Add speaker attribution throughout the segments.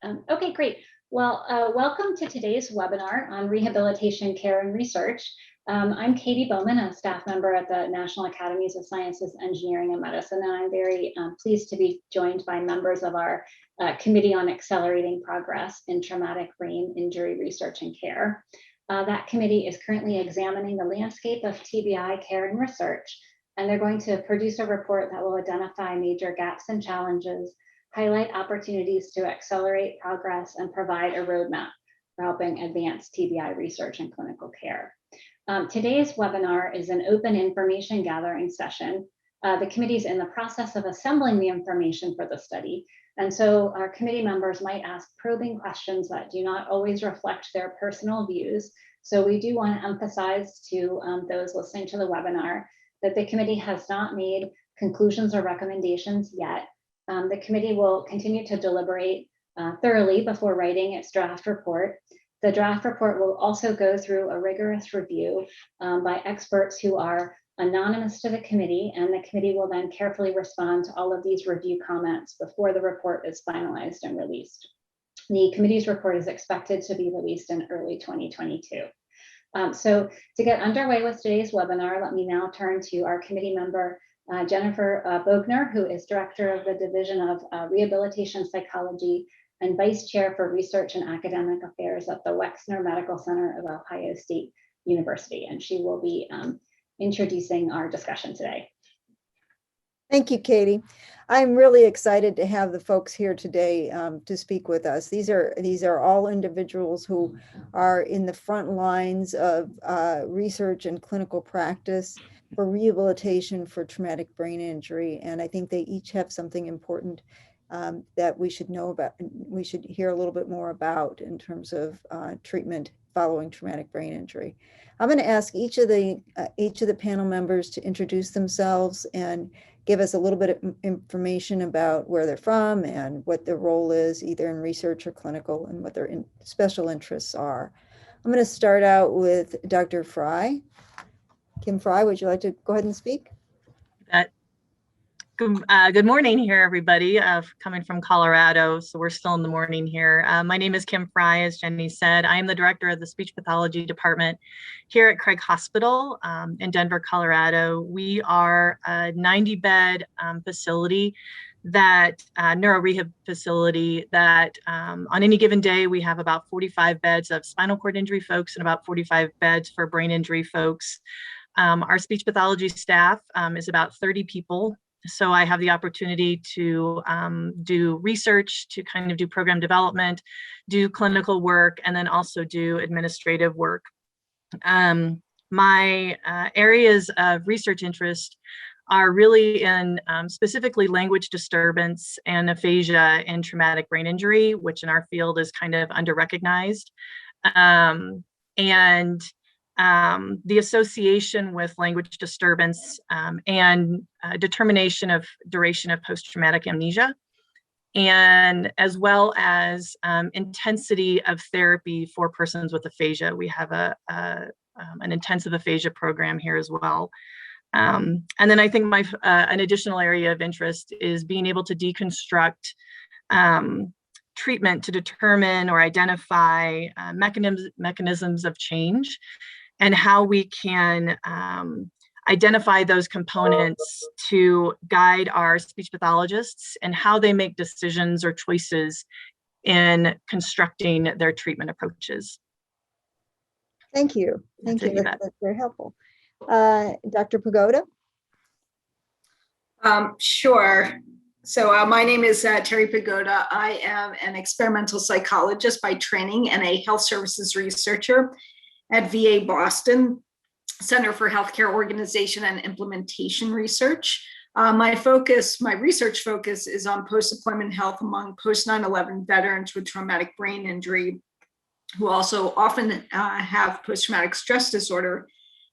Speaker 1: Okay, great. Well, welcome to today's webinar on rehabilitation care and research. I'm Katie Bowman, a staff member at the National Academies of Sciences, Engineering, and Medicine, and I'm very pleased to be joined by members of our Committee on Accelerating Progress in Traumatic Brain Injury Research and Care. That committee is currently examining the landscape of TBI care and research, and they're going to produce a report that will identify major gaps and challenges, highlight opportunities to accelerate progress, and provide a roadmap for helping advance TBI research and clinical care. Today's webinar is an open information gathering session. The committee is in the process of assembling the information for the study, and so our committee members might ask probing questions that do not always reflect their personal views. So we do want to emphasize to those listening to the webinar that the committee has not made conclusions or recommendations yet. The committee will continue to deliberate thoroughly before writing its draft report. The draft report will also go through a rigorous review by experts who are anonymous to the committee, and the committee will then carefully respond to all of these review comments before the report is finalized and released. The committee's report is expected to be released in early 2022. So to get underway with today's webinar, let me now turn to our committee member, Jennifer Bogner, who is Director of the Division of Rehabilitation Psychology and Vice Chair for Research and Academic Affairs at the Wexner Medical Center of Ohio State University. And she will be introducing our discussion today.
Speaker 2: Thank you, Katie. I'm really excited to have the folks here today to speak with us. These are all individuals who are in the front lines of research and clinical practice for rehabilitation for traumatic brain injury. And I think they each have something important that we should know about, and we should hear a little bit more about in terms of treatment following traumatic brain injury. I'm going to ask each of the panel members to introduce themselves and give us a little bit of information about where they're from and what their role is, either in research or clinical, and what their special interests are. I'm going to start out with Dr. Fry. Kim Fry, would you like to go ahead and speak?
Speaker 3: Good morning here, everybody, coming from Colorado, so we're still in the morning here. My name is Kim Fry, as Jenny said. I am the director of the speech pathology department here at Craig Hospital in Denver, Colorado. We are a 90-bed facility, that neuro rehab facility that on any given day, we have about 45 beds of spinal cord injury folks and about 45 beds for brain injury folks. Our speech pathology staff is about 30 people. So I have the opportunity to do research, to kind of do program development, do clinical work, and then also do administrative work. My areas of research interest are really in specifically language disturbance and aphasia in traumatic brain injury, which in our field is kind of under-recognized. The association with language disturbance and determination of duration of post-traumatic amnesia, and as well as intensity of therapy for persons with aphasia. We have an intensive aphasia program here as well. And then I think an additional area of interest is being able to deconstruct treatment to determine or identify mechanisms of change, and how we can identify those components to guide our speech pathologists and how they make decisions or choices in constructing their treatment approaches.
Speaker 2: Thank you. Thank you. That's very helpful. Dr. Pagoda?
Speaker 4: Sure. So my name is Terry Pagoda. I am an experimental psychologist by training and a health services researcher at VA Boston Center for Healthcare Organization and Implementation Research. My research focus is on post-deployment health among post 9/11 veterans with traumatic brain injury, who also often have post-traumatic stress disorder,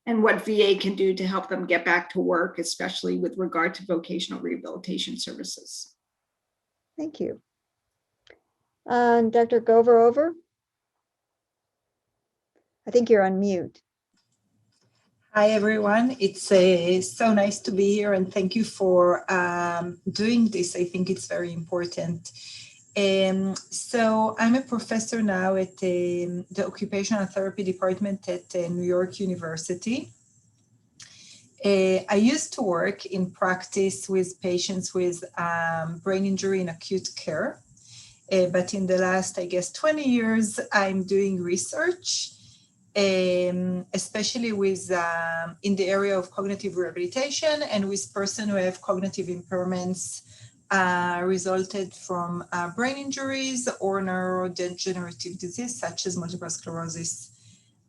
Speaker 4: and what VA can do to help them get back to work, especially with regard to vocational rehabilitation services.
Speaker 2: Thank you. Dr. Gover, I think you're on mute.
Speaker 5: Hi, everyone. It's so nice to be here, and thank you for doing this. I think it's very important. So I'm a professor now at the Occupational Therapy Department at New York University. I used to work in practice with patients with brain injury in acute care. But in the last, I guess, 20 years, I'm doing research, especially with in the area of cognitive rehabilitation and with persons who have cognitive impairments resulted from brain injuries or neurodegenerative disease such as multiple sclerosis.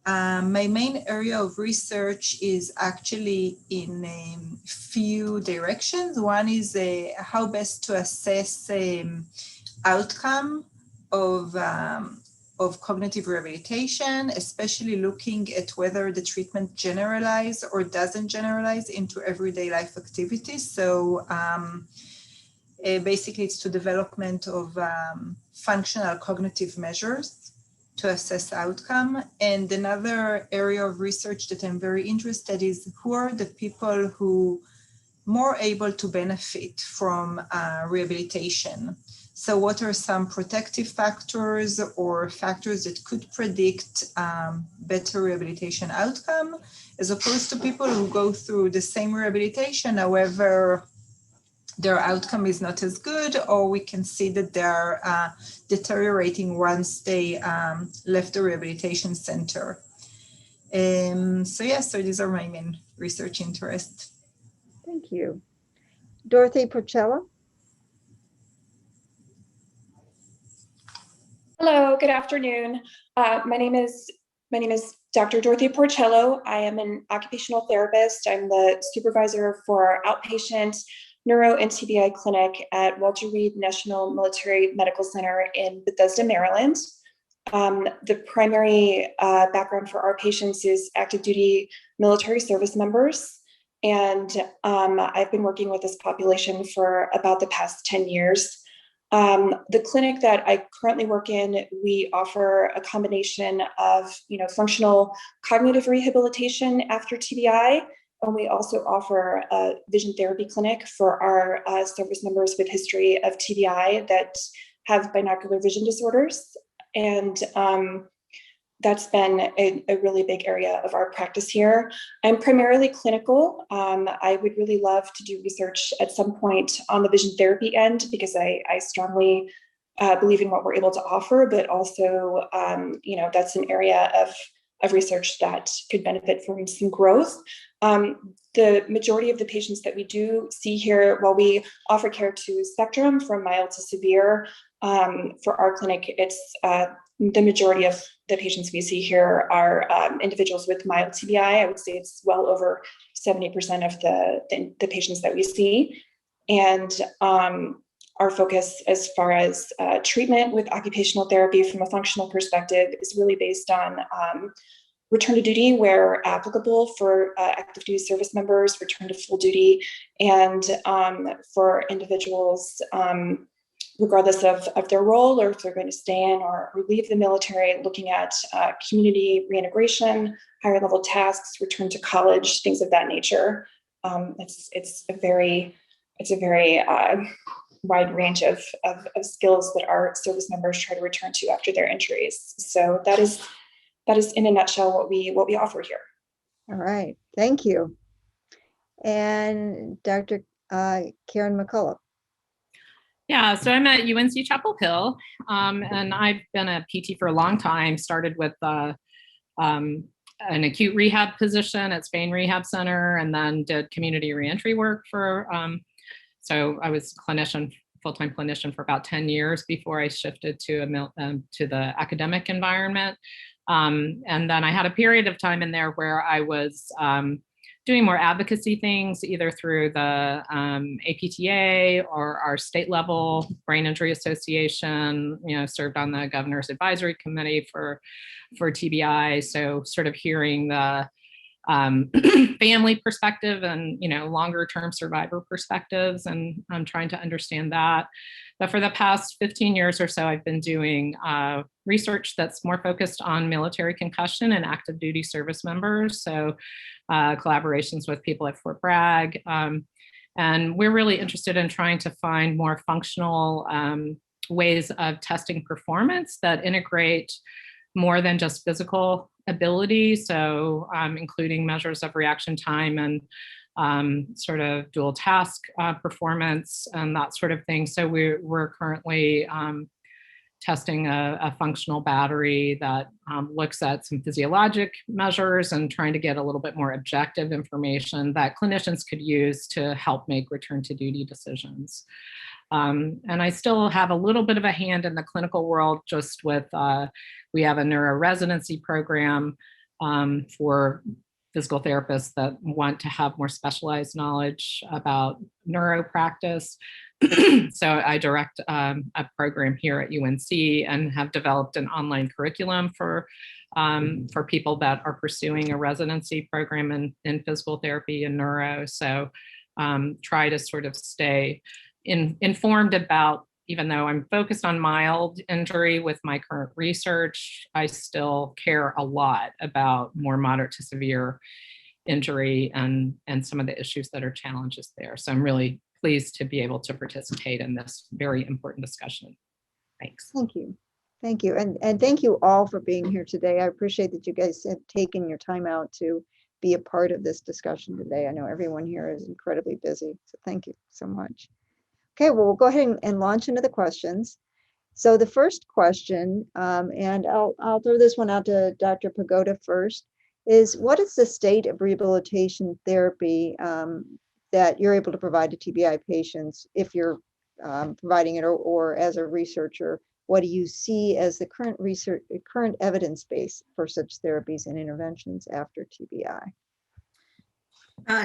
Speaker 5: My main area of research is actually in a few directions. One is how best to assess outcome of cognitive rehabilitation, especially looking at whether the treatment generalize or doesn't generalize into everyday life activities. So basically it's to development of functional cognitive measures to assess outcome. And another area of research that I'm very interested in is who are the people who more able to benefit from rehabilitation. So what are some protective factors or factors that could predict better rehabilitation outcome, as opposed to people who go through the same rehabilitation, however, their outcome is not as good, or we can see that they're deteriorating once they left the rehabilitation center. So these are my main research interests.
Speaker 2: Thank you. Dorothy Porcello.
Speaker 6: Hello, good afternoon. My name is Dr. Dorothy Porcello. I am an occupational therapist. I'm the supervisor for our outpatient neuro and TBI clinic at Walter Reed National Military Medical Center in Bethesda, Maryland. The primary background for our patients is active duty military service members. And I've been working with this population for about the past 10 years. The clinic that I currently work in, we offer a combination of, functional cognitive rehabilitation after TBI, and we also offer a vision therapy clinic for our service members with history of TBI that have binocular vision disorders. And that's been a really big area of our practice here. I'm primarily clinical. I would really love to do research at some point on the vision therapy end, because I strongly believe in what we're able to offer, but also, that's an area of research that could benefit from some growth. The majority of the patients that we do see here, while we offer care to spectrum from mild to severe, for our clinic, it's the majority of the patients we see here are individuals with mild TBI. I would say it's well over 70% of the patients that we see. And our focus as far as treatment with occupational therapy from a functional perspective is really based on return to duty where applicable for active duty service members, return to full duty, and for individuals regardless of their role, or if they're going to stay in or leave the military, looking at community reintegration, higher level tasks, return to college, things of that nature. It's a very wide range of skills that our service members try to return to after their injuries. So that is in a nutshell what we offer here.
Speaker 2: All right, thank you. And Dr. Karen McCullough.
Speaker 7: Yeah, so I'm at UNC Chapel Hill, and I've been a PT for a long time. Started with an acute rehab position at Spain Rehab Center, and then did community reentry work for. So I was full-time clinician for about 10 years before I shifted to the academic environment, and then I had a period of time in there where I was doing more advocacy things, either through the APTA or our state level Brain Injury Association, served on the Governor's Advisory Committee for TBI. So sort of hearing the family perspective and, longer term survivor perspectives, and I'm trying to understand that. But for the past 15 years or so, I've been doing research that's more focused on military concussion and active duty service members. So collaborations with people at Fort Bragg. And we're really interested in trying to find more functional ways of testing performance that integrate more than just physical ability. So including measures of reaction time and sort of dual task performance and that sort of thing. So we're currently testing a functional battery that looks at some physiologic measures and trying to get a little bit more objective information that clinicians could use to help make return to duty decisions. And I still have a little bit of a hand in the clinical world, just with, we have a neuro residency program for physical therapists that want to have more specialized knowledge about neuro practice. So I direct a program here at UNC and have developed an online curriculum for people that are pursuing a residency program in physical therapy and neuro. So try to sort of stay informed about, even though I'm focused on mild injury with my current research, I still care a lot about more moderate to severe injury and some of the issues that are challenges there. So I'm really pleased to be able to participate in this very important discussion. Thanks.
Speaker 2: Thank you. Thank you. And thank you all for being here today. I appreciate that you guys have taken your time out to be a part of this discussion today. I know everyone here is incredibly busy, so thank you so much. Okay, well, we'll go ahead and launch into the questions. So the first question, and I'll throw this one out to Dr. Pagoda first, is what is the state of rehabilitation therapy that you're able to provide to TBI patients if you're providing it, or as a researcher, what do you see as the current evidence base for such therapies and interventions after TBI?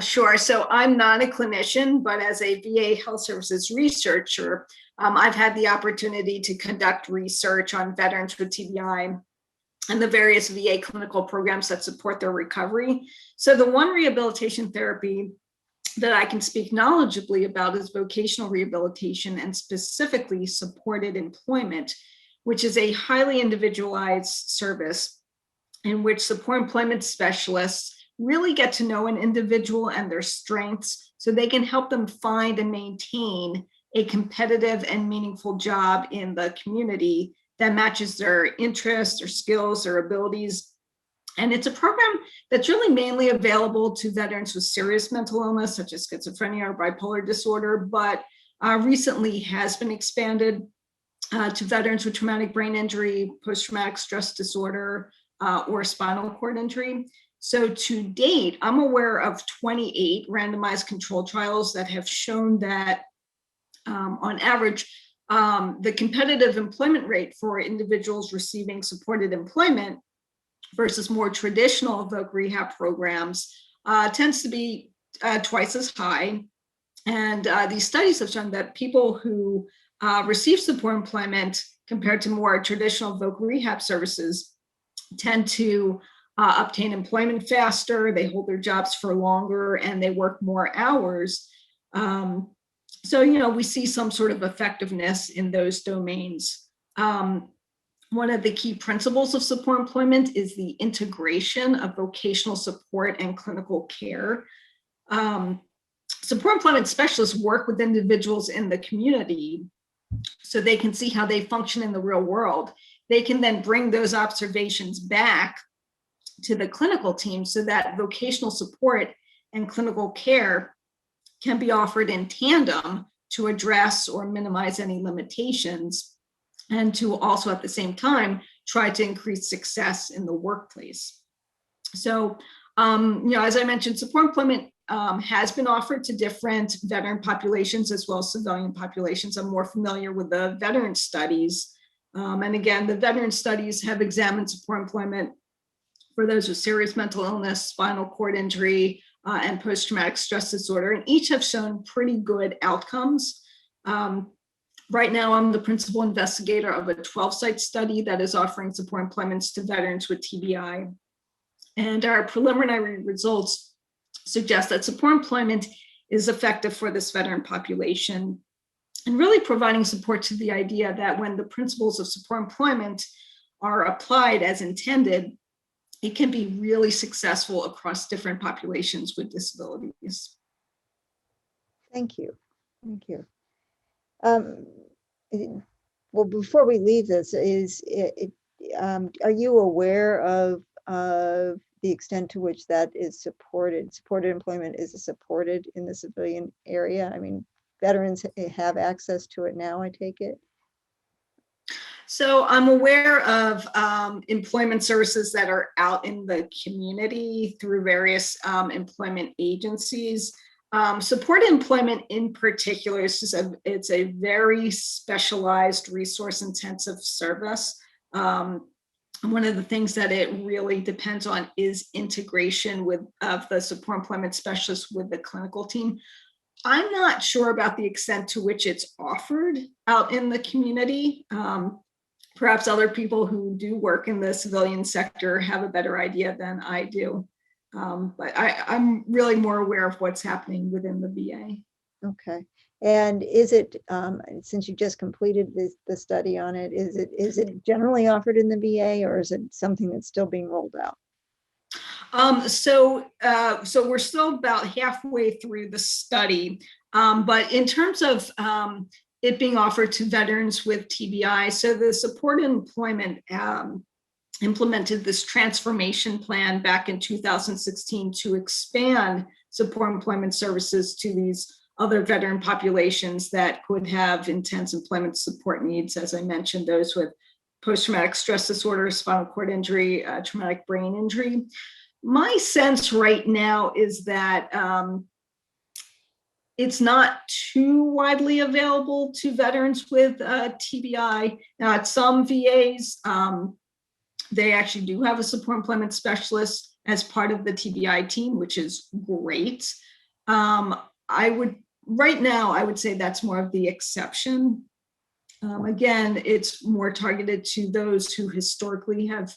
Speaker 4: Sure. So I'm not a clinician, but as a VA health services researcher, I've had the opportunity to conduct research on veterans with TBI and the various VA clinical programs that support their recovery. So the one rehabilitation therapy that I can speak knowledgeably about is vocational rehabilitation, and specifically supported employment, which is a highly individualized service in which support employment specialists really get to know an individual and their strengths so they can help them find and maintain a competitive and meaningful job in the community that matches their interests, their skills, their abilities. And it's a program that's really mainly available to veterans with serious mental illness, such as schizophrenia or bipolar disorder, but recently has been expanded to veterans with traumatic brain injury, post-traumatic stress disorder, or spinal cord injury. So to date, I'm aware of 28 randomized controlled trials that have shown that on average, the competitive employment rate for individuals receiving supported employment versus more traditional voc rehab programs tends to be twice as high. And these studies have shown that people who receive support employment compared to more traditional voc rehab services tend to obtain employment faster, they hold their jobs for longer, and they work more hours. So, we see some sort of effectiveness in those domains. One of the key principles of support employment is the integration of vocational support and clinical care. Support employment specialists work with individuals in the community so they can see how they function in the real world. They can then bring those observations back to the clinical team so that vocational support and clinical care can be offered in tandem to address or minimize any limitations, and to also at the same time try to increase success in the workplace. So, as I mentioned, support employment has been offered to different veteran populations as well as civilian populations. I'm more familiar with the veteran studies. And again, the veteran studies have examined support employment for those with serious mental illness, spinal cord injury, and post-traumatic stress disorder, and each have shown pretty good outcomes. Right now, I'm the principal investigator of a 12-site study that is offering support employments to veterans with TBI. And our preliminary results suggest that support employment is effective for this veteran population, and really providing support to the idea that when the principles of support employment are applied as intended, it can be really successful across different populations with disabilities.
Speaker 2: Thank you. Thank you. well, before we leave this, are you aware of the extent to which that is supported? Supported employment is supported in the civilian area? I mean, veterans have access to it now, I take it?
Speaker 4: So I'm aware of employment services that are out in the community through various employment agencies. Supported employment in particular is just it's a very specialized, resource-intensive service. One of the things that it really depends on is integration of the support employment specialist with the clinical team. I'm not sure about the extent to which it's offered out in the community. Perhaps other people who do work in the civilian sector have a better idea than I do. But I'm really more aware of what's happening within the VA.
Speaker 2: Okay. And is it, since you just completed the study on it, is it generally offered in the VA, or is it something that's still being rolled out?
Speaker 4: So we're still about halfway through the study, but in terms of it being offered to veterans with TBI, so the supported employment implemented this transformation plan back in 2016 to expand support employment services to these other veteran populations that could have intense employment support needs. As I mentioned, those with post-traumatic stress disorder, spinal cord injury, traumatic brain injury. My sense right now is that it's not too widely available to veterans with TBI. Now, at some VAs, they actually do have a support employment specialist as part of the TBI team, which is great. Right now, I would say that's more of the exception. Again, it's more targeted to those who historically have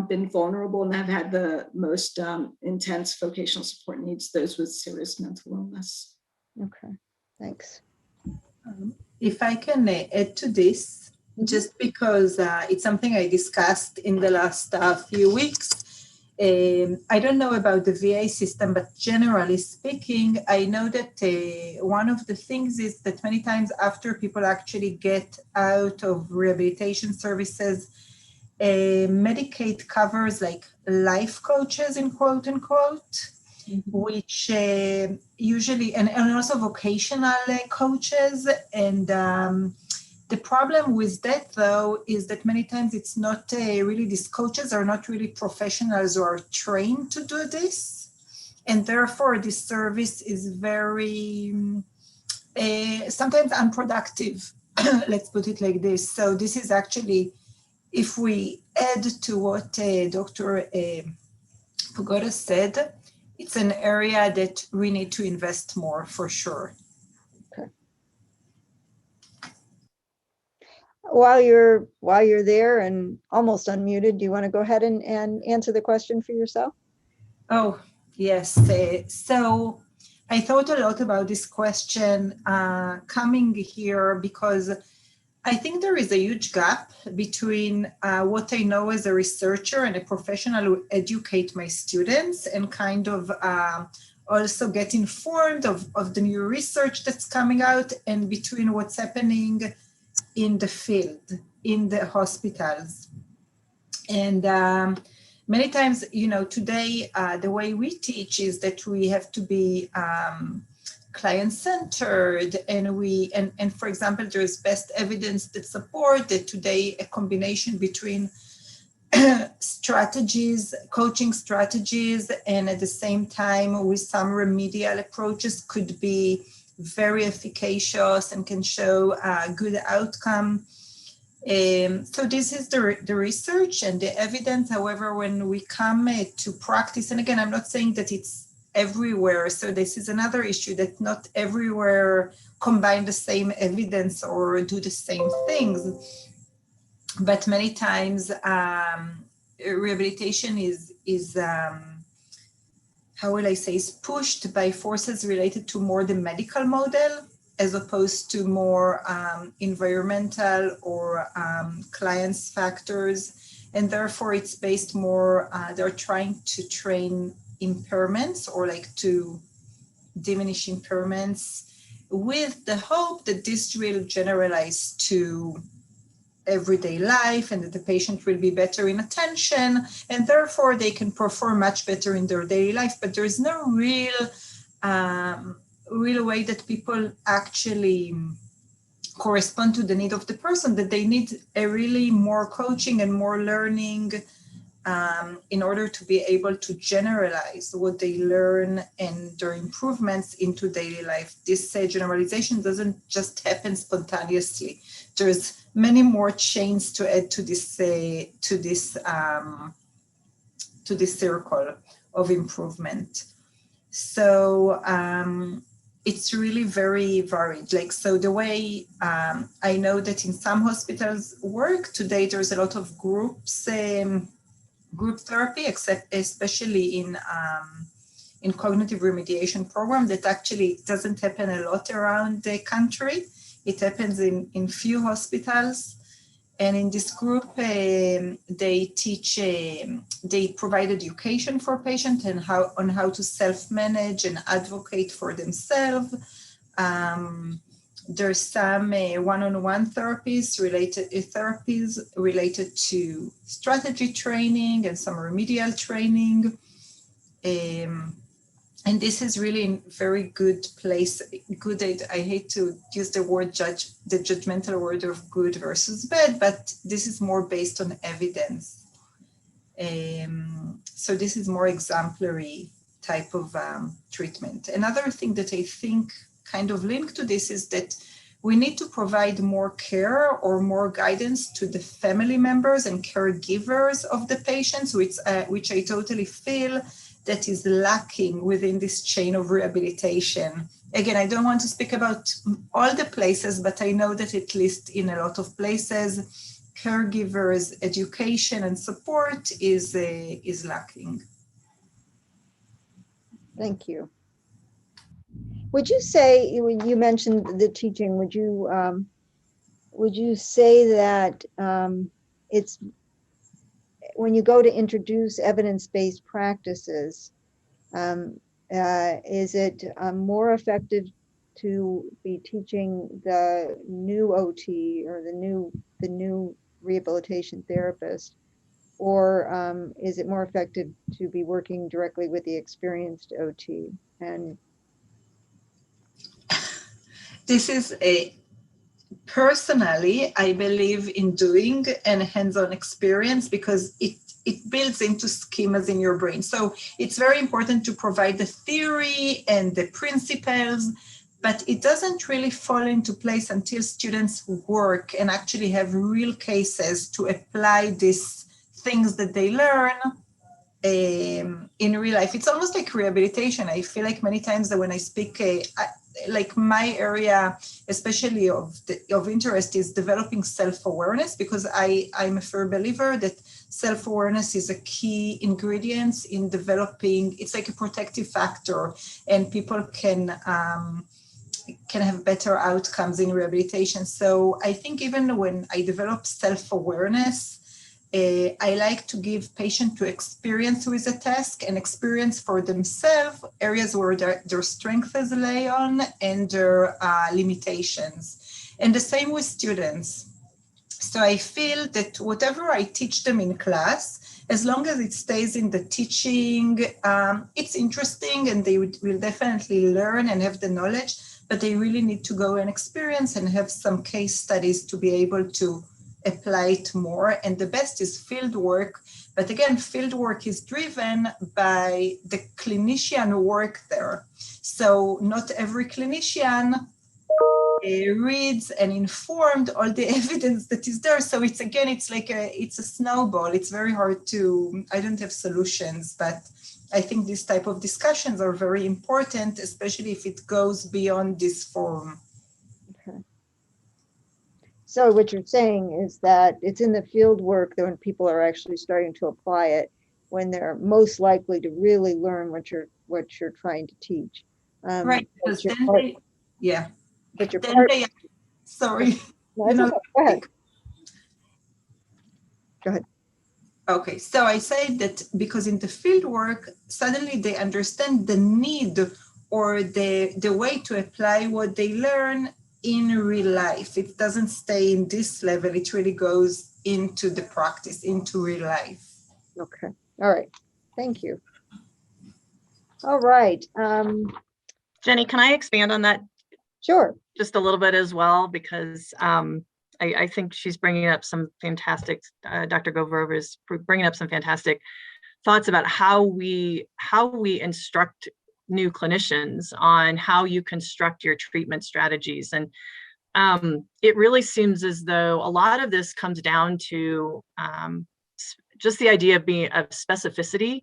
Speaker 4: been vulnerable and have had the most intense vocational support needs, those with serious mental illness.
Speaker 2: Okay, thanks.
Speaker 5: If I can add to this, just because it's something I discussed in the last few weeks. I don't know about the VA system, but generally speaking, I know that one of the things is that many times after people actually get out of rehabilitation services, Medicaid covers like life coaches, in quote unquote, which usually, and also vocational coaches. And the problem with that, though, is that many times it's not really, these coaches are not really professionals who are trained to do this. And therefore, this service is very, sometimes unproductive. Let's put it like this. So this is actually, if we add to what Dr. Pagoda said, it's an area that we need to invest more for sure.
Speaker 2: Okay. While you're there and almost unmuted, do you want to go ahead and answer the question for yourself?
Speaker 5: Oh, yes. So I thought a lot about this question coming here because I think there is a huge gap between what I know as a researcher and a professional who educate my students and kind of also get informed of the new research that's coming out, and between what's happening in the field, in the hospitals. And many times, today, the way we teach is that we have to be client-centered, and for example, there's best evidence that support that today a combination between strategies, coaching strategies, and at the same time with some remedial approaches could be very efficacious and can show a good outcome. So this is the research and the evidence. However, when we come to practice, and again, I'm not saying that it's everywhere. So this is another issue, that not everywhere combine the same evidence or do the same things. But many times rehabilitation is how will I say, is pushed by forces related to more the medical model as opposed to more environmental or clients factors. And therefore it's based more, they're trying to train impairments or like to diminish impairments with the hope that this will generalize to everyday life, and that the patient will be better in attention, and therefore they can perform much better in their daily life. But there is no real way that people actually correspond to the need of the person, that they need a really more coaching and more learning in order to be able to generalize what they learn and their improvements into daily life. This generalization doesn't just happen spontaneously. There's many more chains to add to this circle of improvement. So it's really very varied. Like, so the way I know that in some hospitals work today, there's a lot of group therapy, especially in cognitive remediation program, that actually doesn't happen a lot around the country. It happens in few hospitals. And in this group, they provide education for patients and on how to self-manage and advocate for themselves. There's some one-on-one therapies related to strategy training and some remedial training. And this is really a very good place. Good, I hate to use the judgmental word of good versus bad, but this is more based on evidence. So this is more exemplary type of treatment. Another thing that I think kind of linked to this is that we need to provide more care or more guidance to the family members and caregivers of the patients, which I totally feel that is lacking within this chain of rehabilitation. Again, I don't want to speak about all the places, but I know that at least in a lot of places, caregivers, education and support is lacking.
Speaker 2: Thank you. Would you say, when you mentioned the teaching, would you say that it's, when you go to introduce evidence-based practices, is it more effective to be teaching the new OT or the new rehabilitation therapist, or is it more effective to be working directly with the experienced OT? And
Speaker 5: this is personally, I believe in doing and hands-on experience, because it builds into schemas in your brain. So it's very important to provide the theory and the principles, but it doesn't really fall into place until students work and actually have real cases to apply these things that they learn in real life. It's almost like rehabilitation. I feel like many times that when I speak, like my area, especially of interest, is developing self-awareness, because I'm a firm believer that self-awareness is a key ingredient in developing. It's like a protective factor, and people can have better outcomes in rehabilitation. So I think even when I develop self-awareness, I like to give patients to experience with a task and experience for themselves areas where their strengths lay on and their limitations. And the same with students. So I feel that whatever I teach them in class, as long as it stays in the teaching, it's interesting and they will definitely learn and have the knowledge, but they really need to go and experience and have some case studies to be able to apply it more. And the best is field work. But again, field work is driven by the clinician work there. So not every clinician reads and informed all the evidence that is there. So it's, again, it's like it's a snowball. It's very hard to, I don't have solutions, but I think these type of discussions are very important, especially if it goes beyond this forum.
Speaker 2: okay. So what you're saying is that it's in the field work that when people are actually starting to apply it, when they're most likely to really learn what you're trying to teach.
Speaker 5: Right, because then yeah.
Speaker 2: But your
Speaker 5: then they, sorry.
Speaker 2: No, okay. Go ahead. Go ahead.
Speaker 5: Okay, so I say that because in the field work, suddenly they understand the need or the way to apply what they learn in real life. It doesn't stay in this level. It really goes into the practice, into real life.
Speaker 2: Okay. All right. Thank you. All right.
Speaker 3: Jenny, can I expand on that
Speaker 2: Sure.
Speaker 3: just a little bit as well? Because I think she's bringing up some fantastic, Dr. Govarova is bringing up some fantastic thoughts about how we instruct new clinicians on how you construct your treatment strategies. And it really seems as though a lot of this comes down to just the idea of specificity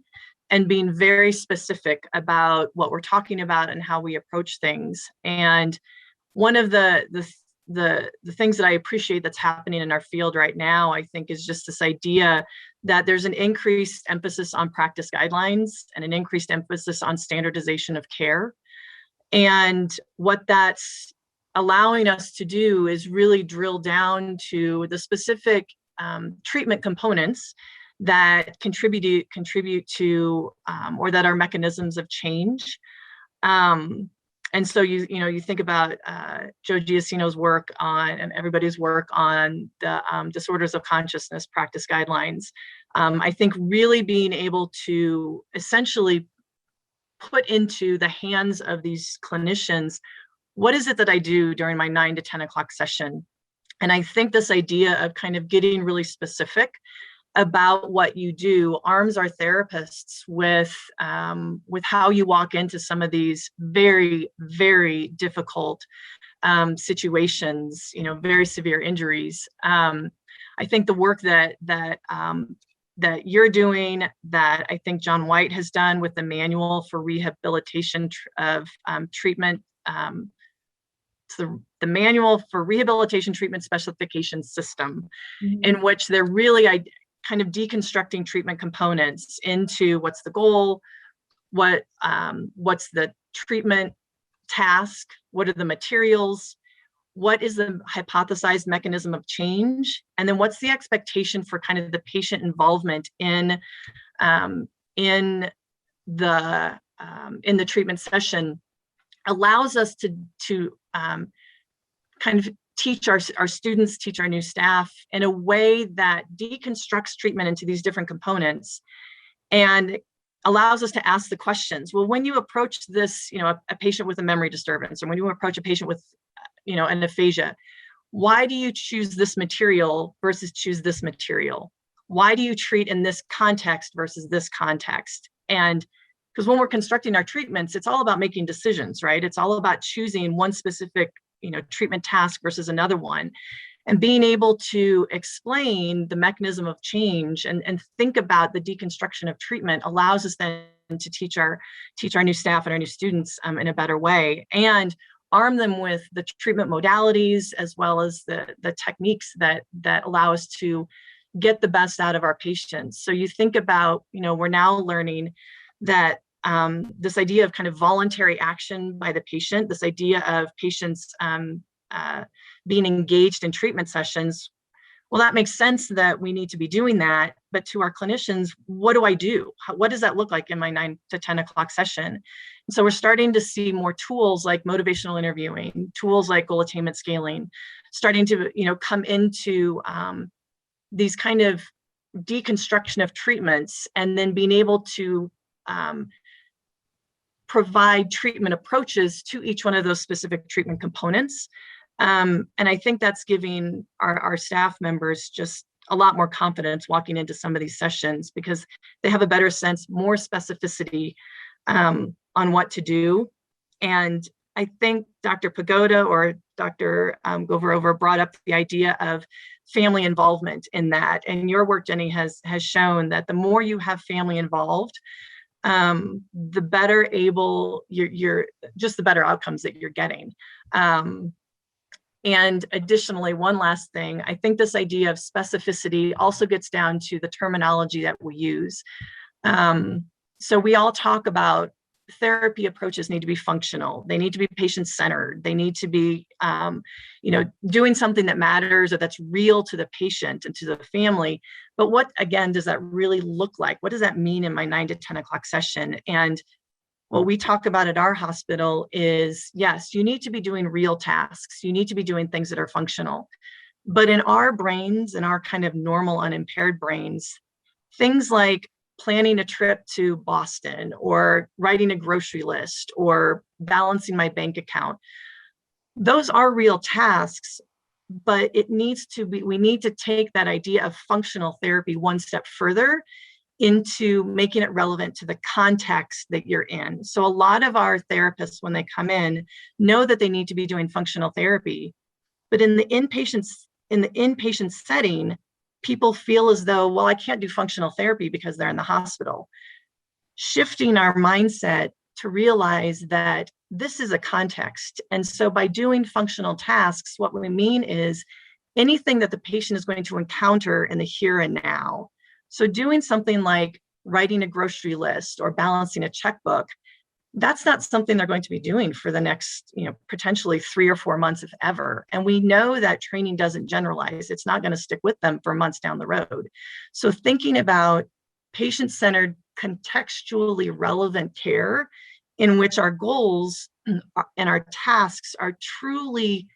Speaker 3: and being very specific about what we're talking about and how we approach things. And one of the things that I appreciate that's happening in our field right now, I think, is just this idea that there's an increased emphasis on practice guidelines and an increased emphasis on standardization of care. And what that's allowing us to do is really drill down to the specific treatment components that contribute to or that are mechanisms of change. And so you think about Joe Giacino's work on, and everybody's work on, the disorders of consciousness practice guidelines. I think really being able to essentially put into the hands of these clinicians, what is it that I do during my 9 to 10 o'clock session? And I think this idea of kind of getting really specific about what you do arms our therapists with how you walk into some of these very, very difficult situations, very severe injuries. I think the work that you're doing, that I think John White has done with the manual for rehabilitation of treatment, the manual for rehabilitation treatment specification system, in which they're really kind of deconstructing treatment components into what's the goal, what's the treatment task, what are the materials, what is the hypothesized mechanism of change, and then what's the expectation for kind of the patient involvement in the treatment session, allows us to kind of teach our students, teach our new staff in a way that deconstructs treatment into these different components and allows us to ask the questions. Well, when you approach this, a patient with a memory disturbance, or when you approach a patient with, an aphasia, why do you choose this material versus choose this material? Why do you treat in this context versus this context? And because when we're constructing our treatments, it's all about making decisions, right? It's all about choosing one specific treatment task versus another one, and being able to explain the mechanism of change and think about the deconstruction of treatment allows us then to teach our new staff and our new students in a better way, and arm them with the treatment modalities as well as the techniques that allow us to get the best out of our patients. So you think about, we're now learning that this idea of kind of voluntary action by the patient, this idea of patients being engaged in treatment sessions, well, that makes sense that we need to be doing that. But to our clinicians, what do I do? What does that look like in my 9 to 10 o'clock session? And so we're starting to see more tools like motivational interviewing, tools like goal attainment scaling, starting to come into these kind of deconstruction of treatments, and then being able to provide treatment approaches to each one of those specific treatment components. And I think that's giving our staff members just a lot more confidence walking into some of these sessions, because they have a better sense, more specificity on what to do. And I think Dr. Pagoda or Dr. Govarova brought up the idea of family involvement in that. And your work, Jenny, has shown that the more you have family involved, the better able you're just the better outcomes that you're getting. And additionally, one last thing, I think this idea of specificity also gets down to the terminology that we use. So we all talk about therapy approaches need to be functional. They need to be patient-centered. They need to be, doing something that matters or that's real to the patient and to the family. But what, again, does that really look like? What does that mean in my 9 to 10 o'clock session? And What we talk about at our hospital is, yes, you need to be doing real tasks. You need to be doing things that are functional. But in our brains, in our kind of normal unimpaired brains, things like planning a trip to Boston or writing a grocery list or balancing my bank account, those are real tasks, but it needs to be, we need to take that idea of functional therapy one step further into making it relevant to the context that you're in. So a lot of our therapists, when they come in, know that they need to be doing functional therapy, but in the inpatient setting, people feel as though, well, I can't do functional therapy because they're in the hospital. Shifting our mindset to realize that this is a context. And so by doing functional tasks, what we mean is anything that the patient is going to encounter in the here and now. So doing something like writing a grocery list or balancing a checkbook, that's not something they're going to be doing for the next, potentially 3 or 4 months, if ever. And we know that training doesn't generalize. It's not going to stick with them for months down the road. So thinking about patient-centered, contextually relevant care in which our goals and our tasks are truly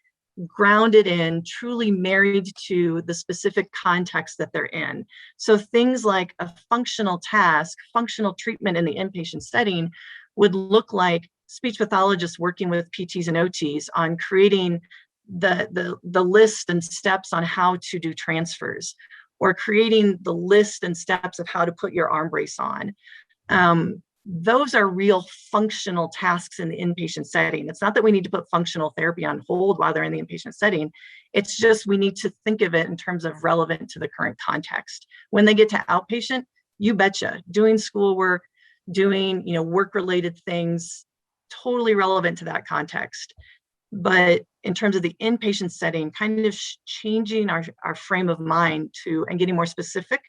Speaker 3: grounded in, truly married to the specific context that they're in. So things like a functional task, functional treatment in the inpatient setting would look like speech pathologists working with PTs and OTs on creating the list and steps on how to do transfers, or creating the list and steps of how to put your arm brace on. Those are real functional tasks in the inpatient setting. It's not that we need to put functional therapy on hold while they're in the inpatient setting. It's just we need to think of it in terms of relevant to the current context. When they get to outpatient, you betcha, doing schoolwork, doing work-related things, totally relevant to that context. But in terms of the inpatient setting, kind of changing our frame of mind to and getting more specific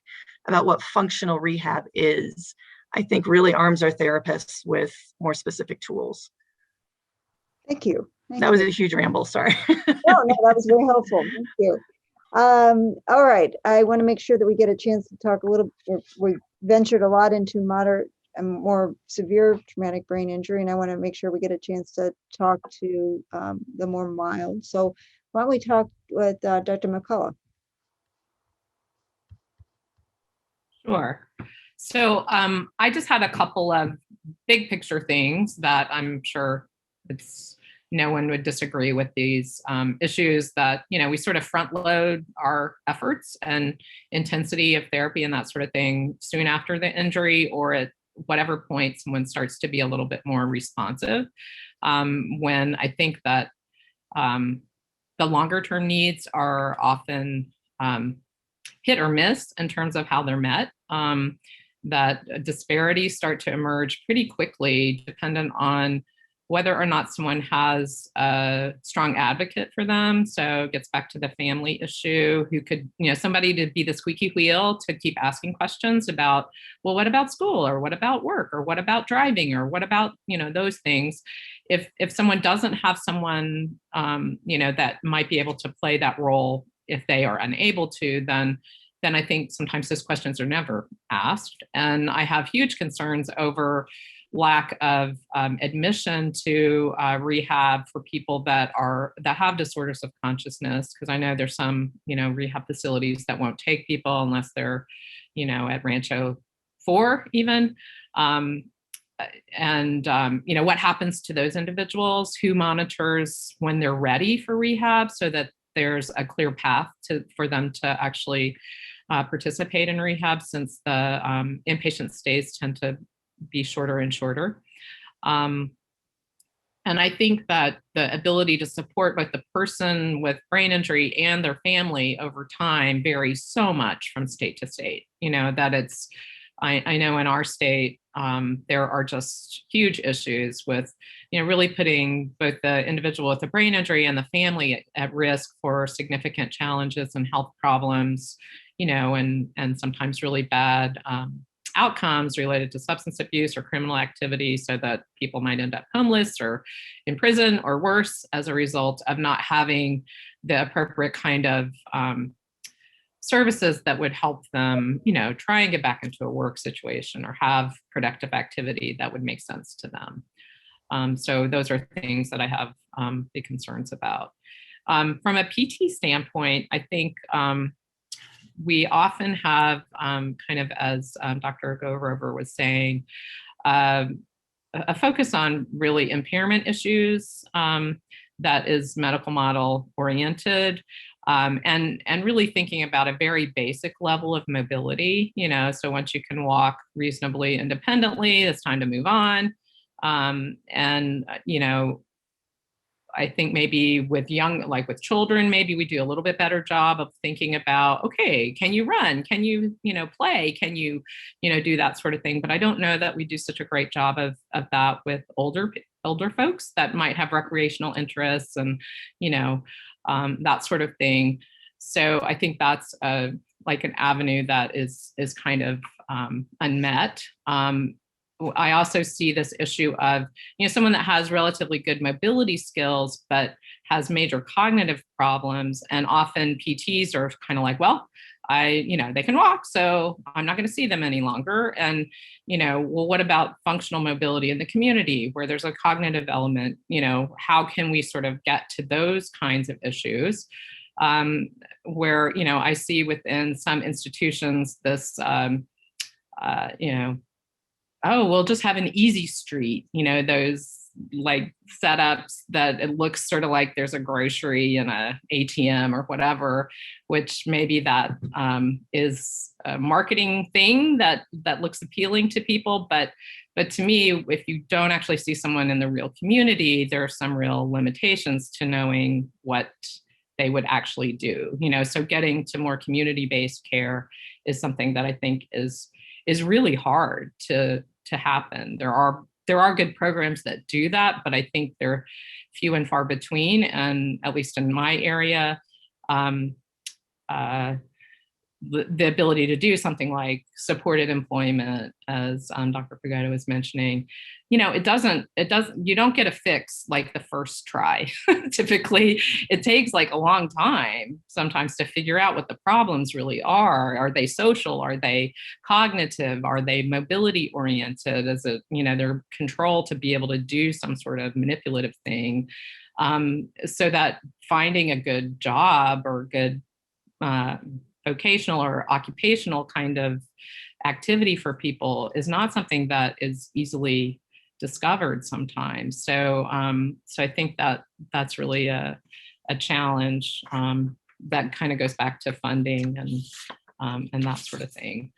Speaker 3: about what functional rehab is, I think really arms our therapists with more specific tools.
Speaker 2: Thank you.
Speaker 3: That was a huge ramble, sorry.
Speaker 2: No, that was very helpful. Thank you. All right, I want to make sure that we get a chance to talk a little, we ventured a lot into moderate and more severe traumatic brain injury, and I want to make sure we get a chance to talk to the more mild. So why don't we talk with Dr. McCullough?
Speaker 7: Sure. So I just had a couple of big picture things that I'm sure no one would disagree with these issues that, we sort of front load our efforts and intensity of therapy and that sort of thing soon after the injury, or at whatever point someone starts to be a little bit more responsive. When I think that the longer term needs are often hit or miss in terms of how they're met. That disparities start to emerge pretty quickly, dependent on whether or not someone has a strong advocate for them. So it gets back to the family issue, who could, somebody to be the squeaky wheel to keep asking questions about, well, what about school, or what about work, or what about driving, or what about, those things. If someone doesn't have someone, that might be able to play that role, if they are unable to, then I think sometimes those questions are never asked. And I have huge concerns over lack of admission to rehab for people that have disorders of consciousness, because I know there's some rehab facilities that won't take people unless they're at Rancho 4 even. What happens to those individuals? Who monitors when they're ready for rehab, so that there's a clear path for them to actually participate in rehab, since the inpatient stays tend to be shorter and shorter. And I think that the ability to support both the person with brain injury and their family over time varies so much from state to state. That it's, I know in our state, there are just huge issues with, really putting both the individual with the brain injury and the family at risk for significant challenges and health problems, and sometimes really bad outcomes related to substance abuse or criminal activity, so that people might end up homeless or in prison or worse as a result of not having the appropriate kind of services that would help them, try and get back into a work situation or have productive activity that would make sense to them. So those are things that I have big concerns about. From a PT standpoint, I think we often have kind of, as Dr. Gorover was saying, a focus on really impairment issues that is medical model oriented, and really thinking about a very basic level of mobility, so once you can walk reasonably independently, it's time to move on. I think maybe with with children, maybe we do a little bit better job of thinking about, okay, can you run? Can you, play? Can you, do that sort of thing? But I don't know that we do such a great job of that with older folks that might have recreational interests and, that sort of thing. So I think that's an avenue that is kind of unmet. I also see this issue of, someone that has relatively good mobility skills, but has major cognitive problems. And often PTs are kind of like, well, they can walk, so I'm not going to see them any longer. And, well, what about functional mobility in the community where there's a cognitive element? How can we sort of get to those kinds of issues? Where, I see within some institutions this, oh, we'll just have an easy street, those setups that it looks sort of like there's a grocery and a ATM or whatever, which maybe that is a marketing thing that looks appealing to people. But to me, if you don't actually see someone in the real community, there are some real limitations to knowing what they would actually do, so getting to more community-based care is something that I think is really hard to happen. There are good programs that do that, but I think they're few and far between. And at least in my area, the ability to do something like supported employment, as Dr. Pagoda was mentioning, you don't get a fix like the first try. Typically, it takes a long time sometimes to figure out what the problems really are. Are they social? Are they cognitive? Are they mobility oriented? Is it, their control to be able to do some sort of manipulative thing? So that finding a good job or good vocational or occupational kind of activity for people is not something that is easily discovered sometimes. So I think that that's really a challenge that kind of goes back to funding and that sort of thing.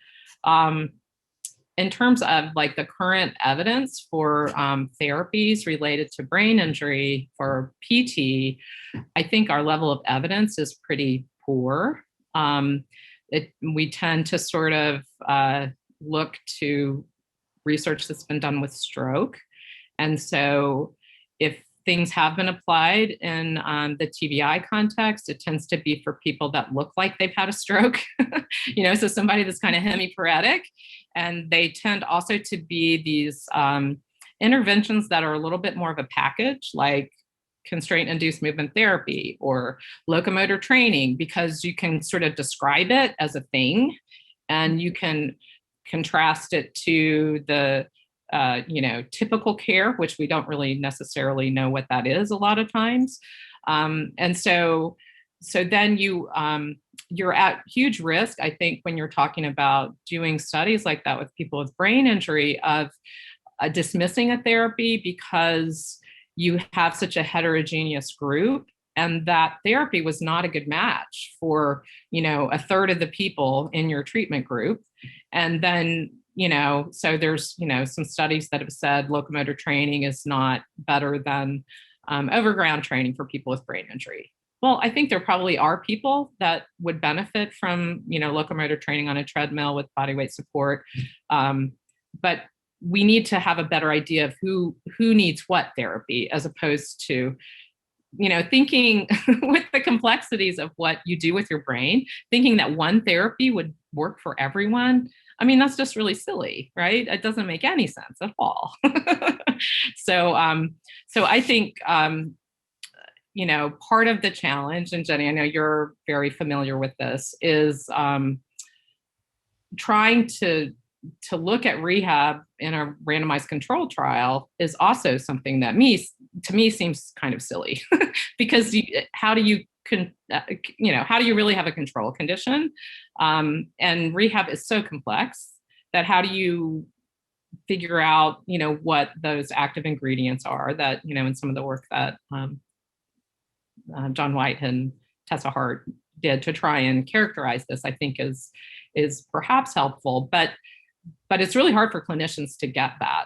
Speaker 7: In terms of the current evidence for therapies related to brain injury for PT, I think our level of evidence is pretty poor. We tend to sort of look to research that's been done with stroke. And so if things have been applied in the TBI context, it tends to be for people that look like they've had a stroke, so somebody that's kind of hemiparetic. And they tend also to be these interventions that are a little bit more of a package, like constraint-induced movement therapy or locomotor training, because you can sort of describe it as a thing and you can contrast it to the typical care, which we don't really necessarily know what that is a lot of times. And so then you're at huge risk, I think, when you're talking about doing studies like that with people with brain injury, of dismissing a therapy because you have such a heterogeneous group, and that therapy was not a good match for, a third of the people in your treatment group. And then, so there's, some studies that have said locomotor training is not better than overground training for people with brain injury. Well, I think there probably are people that would benefit from, locomotor training on a treadmill with body weight support. But we need to have a better idea of who needs what therapy, as opposed to, thinking with the complexities of what you do with your brain, thinking that one therapy would work for everyone. I mean, that's just really silly, right? It doesn't make any sense at all. So I think, you know, part of the challenge, and Jenny, I know you're very familiar with this, is trying to look at rehab in a randomized control trial is also something that to me seems kind of silly because how do you really have a control condition? And rehab is so complex that how do you figure out, you know, what those active ingredients are that, you know, in some of the work that John White and Tessa Hart did to try and characterize this, I think is perhaps helpful, but it's really hard for clinicians to get that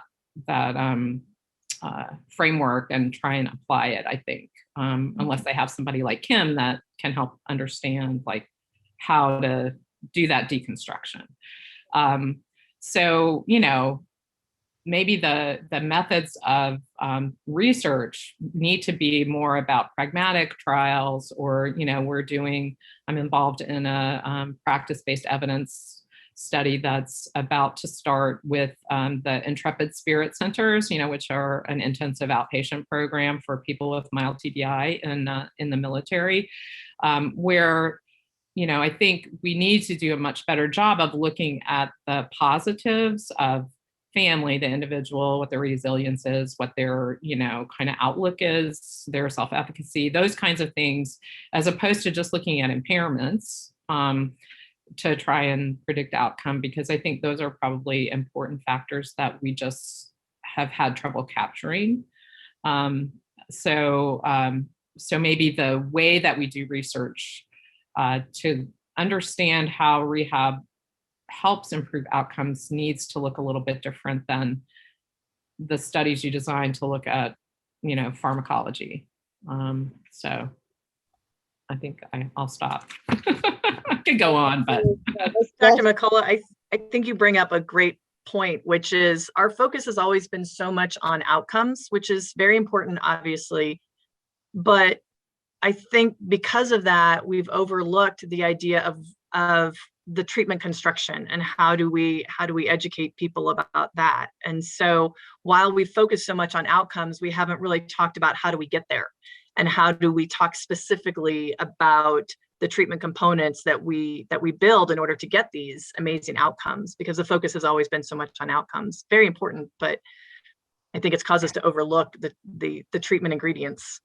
Speaker 7: framework and try and apply it, I think, unless they have somebody like Kim that can help understand like how to do that deconstruction. So, you know, maybe the methods of research need to be more about pragmatic trials, or, you know, I'm involved in a practice-based evidence study that's about to start with the Intrepid Spirit Centers, you know, which are an intensive outpatient program for people with mild TBI in the military, where, you know, I think we need to do a much better job of looking at the positives of family, the individual, what their resilience is, what their, you know, kind of outlook is, their self-efficacy, those kinds of things, as opposed to just looking at impairments to try and predict outcome, because I think those are probably important factors that we just have had trouble capturing. So maybe the way that we do research to understand how rehab helps improve outcomes needs to look a little bit different than the studies you design to look at, you know, pharmacology. So I think I'll stop. I could go on, but
Speaker 3: Dr. McCullough, I think you bring up a great point, which is our focus has always been so much on outcomes, which is very important, obviously. But I think because of that, we've overlooked the idea of the treatment construction and how do we educate people about that. And so while we focus so much on outcomes, we haven't really talked about how do we get there, and how do we talk specifically about the treatment components that we build in order to get these amazing outcomes, because the focus has always been so much on outcomes. Very important, but I think it's caused us to overlook the treatment ingredients.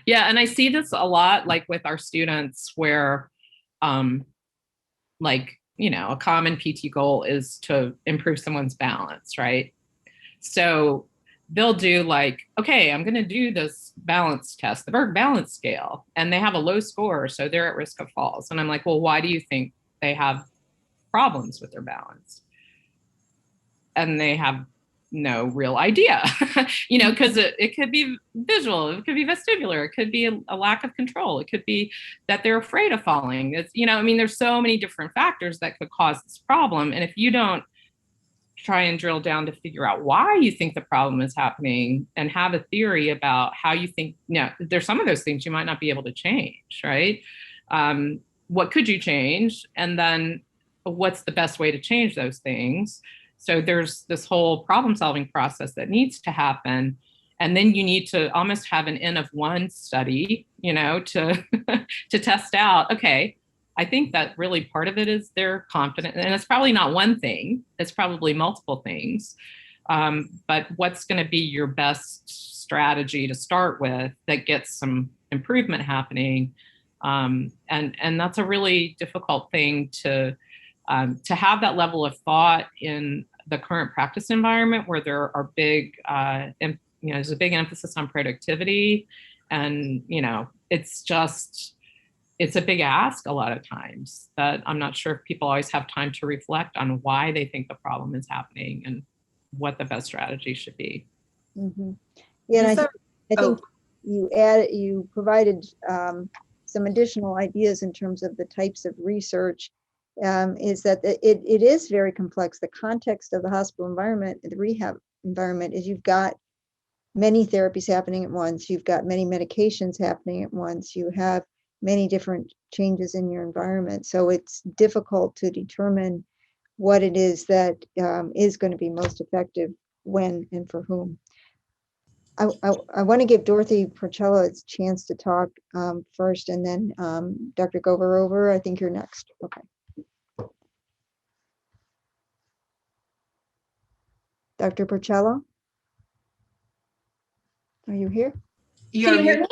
Speaker 7: Yeah, and I see this a lot, like with our students, where like, you know, a common PT goal is to improve someone's balance, right? So they'll do like, okay, I'm going to do this balance test, the Berg balance scale, and they have a low score, so they're at risk of falls. And I'm like, well, why do you think they have problems with their balance? And they have no real idea, you know, because it could be visual, it could be vestibular, it could be a lack of control, it could be that they're afraid of falling. It's, you know, I mean, there's so many different factors that could cause this problem. And if you don't try and drill down to figure out why you think the problem is happening and have a theory about how you think, you know, there's some of those things you might not be able to change, right? What could you change? And then what's the best way to change those things? So there's this whole problem solving process that needs to happen. And then you need to almost have an N of one study, you know, to test out, okay, I think that really part of it is they're confident, and it's probably not one thing, it's probably multiple things. But what's going to be your best strategy to start with that gets some improvement happening? And that's a really difficult thing to have that level of thought in the current practice environment, where there are big, you know, there's a big emphasis on productivity, and, you know, it's a big ask a lot of times that I'm not sure if people always have time to reflect on why they think the problem is happening and what the best strategy should be.
Speaker 2: Mm-hmm. Yeah, and I think you provided some additional ideas in terms of the types of research. Is that it is very complex. The context of the hospital environment, the rehab environment, is you've got many therapies happening at once, you've got many medications happening at once, you have many different changes in your environment. So it's difficult to determine what it is that is going to be most effective when and for whom. I want to give Dorothy Porcello a chance to talk first, and then Dr. Goverover, I think you're next. Okay. Dr. Porcello? Are you here?
Speaker 6: Can you hear me?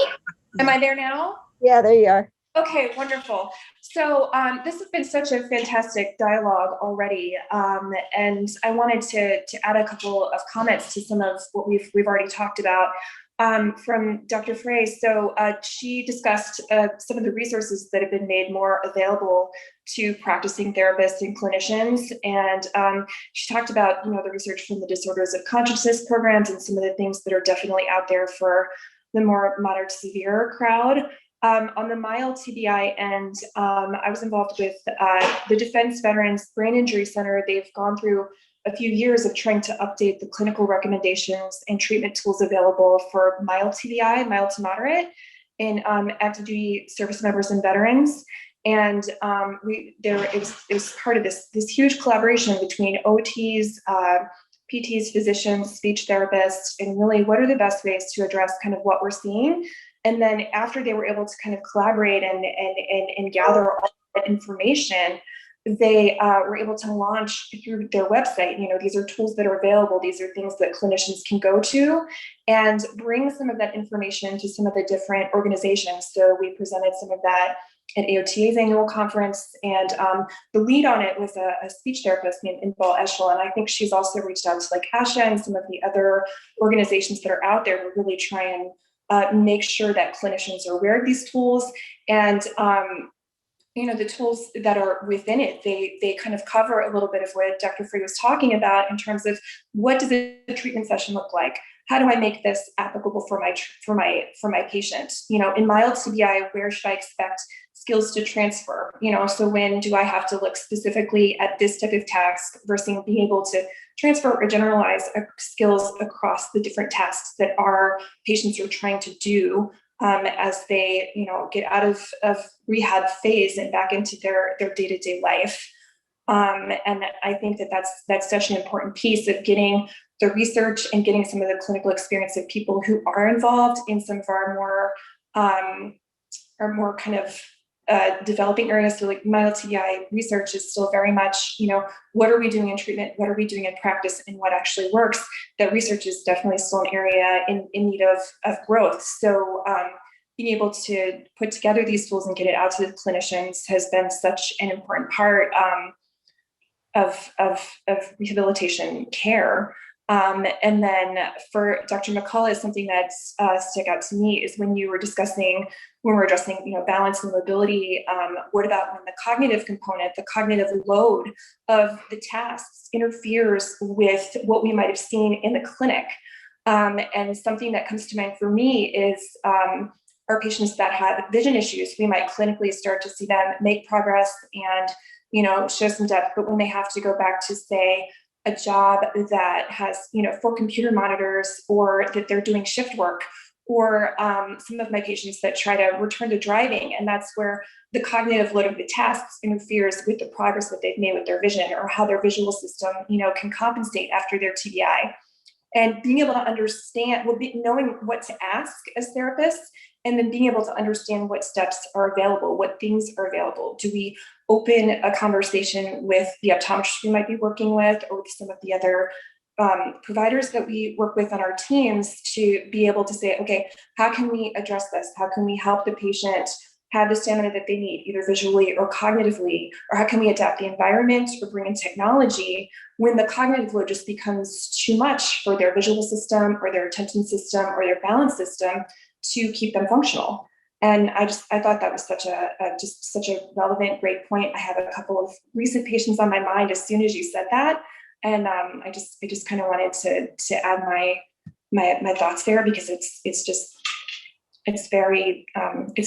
Speaker 6: Am I there now?
Speaker 2: Yeah, there you are.
Speaker 6: Okay, wonderful. So this has been such a fantastic dialogue already, and I wanted to add a couple of comments to some of what we've already talked about from Dr. Frey. So she discussed some of the resources that have been made more available to practicing therapists and clinicians, and she talked about the research from the Disorders of Consciousness programs and some of the things that are definitely out there for the more moderate to severe crowd. On the mild TBI end, I was involved with the Defense Veterans Brain Injury Center. They've gone through a few years of trying to update the clinical recommendations and treatment tools available for mild TBI, mild to moderate, in active duty service members and veterans. And it was part of this huge collaboration between OTs, PTs, physicians, speech therapists, and really what are the best ways to address kind of what we're seeing. And then after they were able to kind of collaborate and gather all that information, they were able to launch through their website. These are tools that are available. These are things that clinicians can go to and bring some of that information to some of the different organizations. So we presented some of that at AOTA's annual conference, and the lead on it was a speech therapist named Inbal Eshel, and I think she's also reached out to like ASHA and some of the other organizations that are out there to really try and make sure that clinicians are aware of these tools. And the tools that are within it, they kind of cover a little bit of what Dr. Frey was talking about in terms of what does a treatment session look like? How do I make this applicable for my patient? In mild TBI, where should I expect skills to transfer? So when do I have to look specifically at this type of task versus being able to transfer or generalize skills across the different tasks that our patients are trying to do as they, get out of rehab phase and back into their day-to-day life. And I think that's such an important piece of getting the research and getting some of the clinical experience of people who are involved in some of our more kind of developing areas. So like mild TBI research is still very much, what are we doing in treatment? What are we doing in practice, and what actually works? That research is definitely still an area in need of growth. So being able to put together these tools and get it out to the clinicians has been such an important part of rehabilitation care. And then for Dr. McCullough, something that's stuck out to me is when we're addressing, balance and mobility, what about when the cognitive component, the cognitive load of the tasks interferes with what we might have seen in the clinic? And something that comes to mind for me is our patients that have vision issues. We might clinically start to see them make progress and, show some depth, but when they have to go back to, say, a job that has, 4 computer monitors, or that they're doing shift work, or some of my patients that try to return to driving, and that's where the cognitive load of the tasks interferes with the progress that they've made with their vision, or how their visual system, can compensate after their TBI. And being able to understand, knowing what to ask as therapists, and then being able to understand what steps are available, what things are available. Do we open a conversation with the optometrist we might be working with, or with some of the other providers that we work with on our teams, to be able to say, okay, how can we address this? How can we help the patient have the stamina that they need, either visually or cognitively? Or how can we adapt the environment or bring in technology when the cognitive load just becomes too much for their visual system or their attention system or their balance system to keep them functional? And I thought that was such a relevant, great point. I have a couple of recent patients on my mind as soon as you said that. And I just kind of wanted to add my thoughts there, because it's very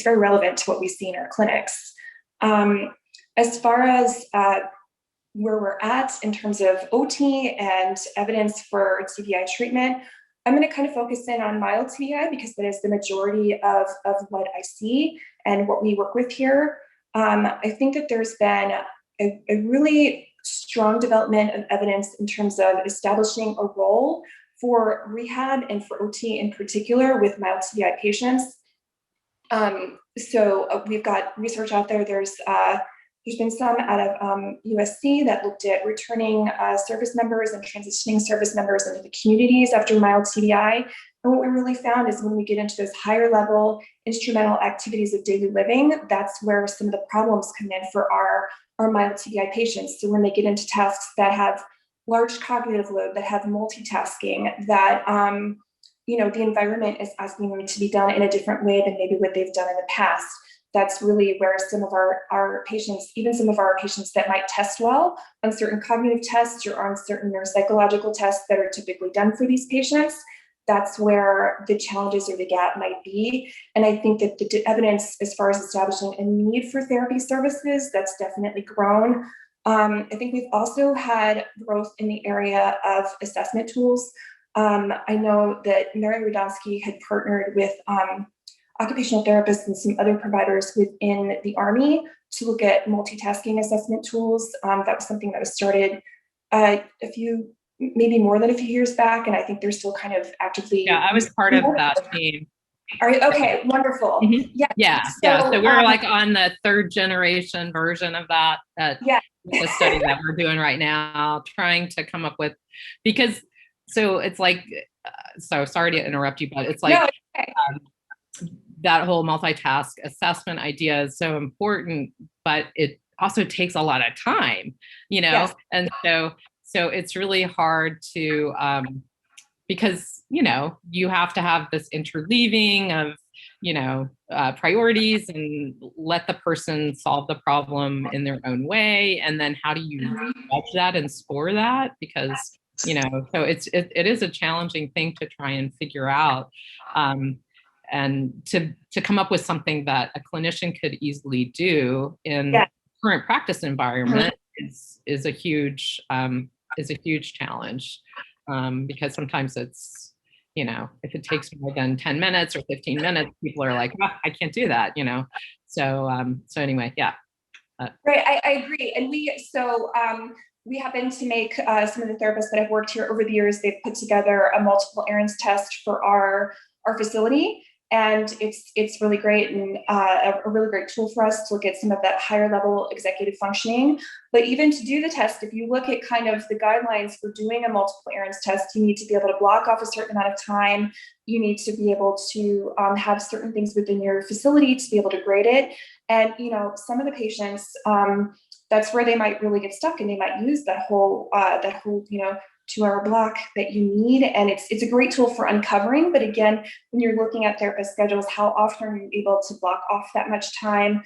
Speaker 6: relevant to what we see in our clinics. As far as where we're at in terms of OT and evidence for TBI treatment, I'm going to kind of focus in on mild TBI, because that is the majority of what I see and what we work with here. I think that there's been a really strong development of evidence in terms of establishing a role for rehab and for OT in particular with mild TBI patients. We've got research out there. There's been some out of USC that looked at returning service members and transitioning service members into the communities after mild TBI. And what we really found is when we get into those higher level instrumental activities of daily living, that's where some of the problems come in for our mild TBI patients. So when they get into tasks that have large cognitive load, that have multitasking, that the environment is asking them to be done in a different way than maybe what they've done in the past. That's really where some of our patients, even some of our patients that might test well on certain cognitive tests or on certain neuropsychological tests that are typically done for these patients, that's where the challenges or the gap might be. And I think that the evidence as far as establishing a need for therapy services, that's definitely grown. I think we've also had growth in the area of assessment tools. I know that Mary Radomski had partnered with occupational therapists and some other providers within the Army to look at multitasking assessment tools. That was something that was started maybe more than a few years back, and I think they're still kind of actively.
Speaker 7: Yeah, I was part of that team.
Speaker 6: All right, okay, wonderful.
Speaker 7: Mm-hmm. Yeah. So we're like on the 3rd generation version of that. The study that we're doing right now, trying to come up with, because so it's like, so sorry to interrupt you, but it's like,
Speaker 6: no, okay.
Speaker 7: That whole multitask assessment idea is so important, but it also takes a lot of time,
Speaker 6: Yes.
Speaker 7: And so it's really hard to, because, you have to have this interleaving of, priorities and let the person solve the problem in their own way. And then how do you judge that and score that? Because, so it is a challenging thing to try and figure out. And to come up with something that a clinician could easily do in current practice environment is a huge challenge, because sometimes it's, if it takes more than 10 minutes or 15 minutes, people are like, oh, I can't do that, So anyway, yeah.
Speaker 6: Right, I agree. And we happen to make some of the therapists that have worked here over the years, they've put together a multiple errands test for our facility. And it's really great and a really great tool for us to look at some of that higher level executive functioning. But even to do the test, if you look at kind of the guidelines for doing a multiple errands test, you need to be able to block off a certain amount of time. You need to be able to have certain things within your facility to be able to grade it. And, some of the patients, that's where they might really get stuck, and they might use that whole 2-hour block that you need. And it's a great tool for uncovering. But again, when you're looking at therapist schedules, how often are you able to block off that much time,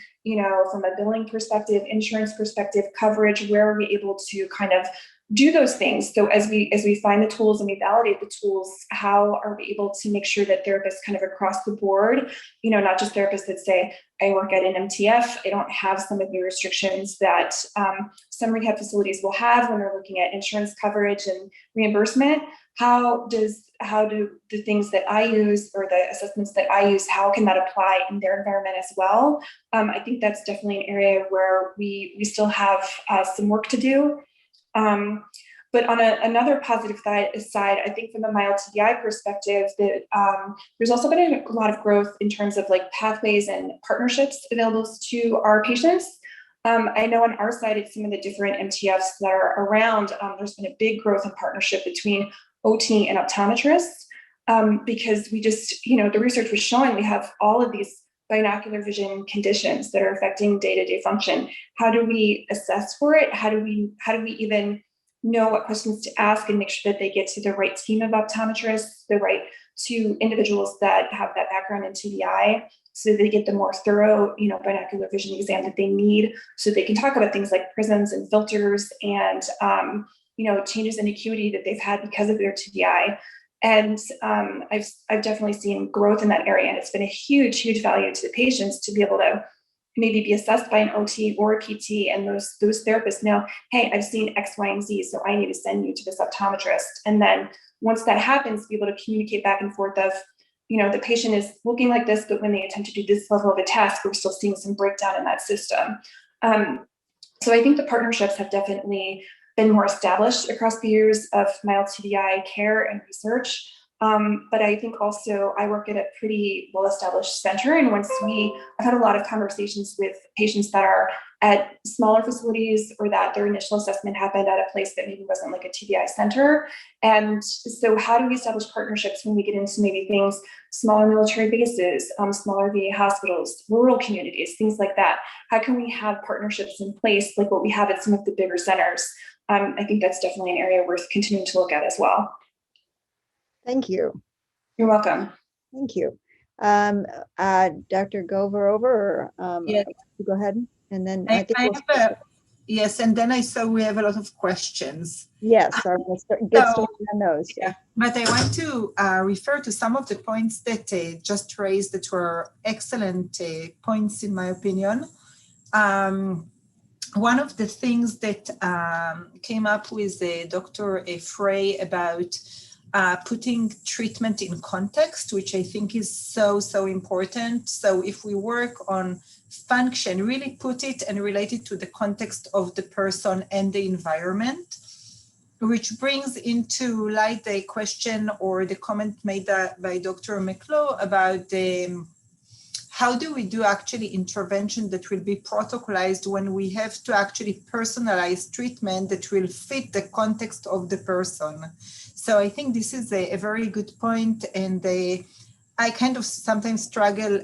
Speaker 6: from a billing perspective, insurance perspective, coverage, where are we able to kind of do those things? So as we find the tools and we validate the tools, how are we able to make sure that therapists kind of across the board, not just therapists that say, I work at an MTF, I don't have some of the restrictions that some rehab facilities will have when they're looking at insurance coverage and reimbursement. How do the things that I use or the assessments that I use, how can that apply in their environment as well? I think that's definitely an area where we still have some work to do. But on another positive side, I think from the mild TBI perspective, that there's also been a lot of growth in terms of like pathways and partnerships available to our patients. I know on our side, it's some of the different MTFs that are around. There's been a big growth in partnership between OT and optometrists, because we just, the research was showing we have all of these binocular vision conditions that are affecting day-to-day function. How do we assess for it? How do we even know what questions to ask and make sure that they get to the right team of optometrists, the right to individuals that have that background in TBI, so they get the more thorough, binocular vision exam that they need, so they can talk about things like prisms and filters and, changes in acuity that they've had because of their TBI. And I've definitely seen growth in that area, and it's been a huge, huge value to the patients to be able to maybe be assessed by an OT or a PT, and those therapists know, hey, I've seen X, Y, and Z, so I need to send you to this optometrist. And then once that happens, be able to communicate back and forth of, the patient is looking like this, but when they attempt to do this level of a task, we're still seeing some breakdown in that system. So I think the partnerships have definitely been more established across the years of mild TBI care and research. But I think also I work at a pretty well-established center, and I've had a lot of conversations with patients that are at smaller facilities or that their initial assessment happened at a place that maybe wasn't like a TBI center. And so how do we establish partnerships when we get into maybe things, smaller military bases, smaller VA hospitals, rural communities, things like that? How can we have partnerships in place like what we have at some of the bigger centers? I think that's definitely an area worth continuing to look at as well.
Speaker 2: Thank you.
Speaker 6: You're welcome.
Speaker 2: Thank you. Dr. Gover,
Speaker 5: Yes.
Speaker 2: go ahead. And then
Speaker 5: I have yes, and then I saw we have a lot of questions.
Speaker 2: Yes, I'm going to get started on those.
Speaker 5: Yeah, but I want to refer to some of the points that just raised that were excellent points in my opinion. One of the things that came up with Dr. Frey about putting treatment in context, which I think is so important. So if we work on function, really put it and relate it to the context of the person and the environment, which brings into light the question or the comment made by Dr. McClough about how do we do actually intervention that will be protocolized when we have to actually personalize treatment that will fit the context of the person. So I think this is a very good point, and I kind of sometimes struggle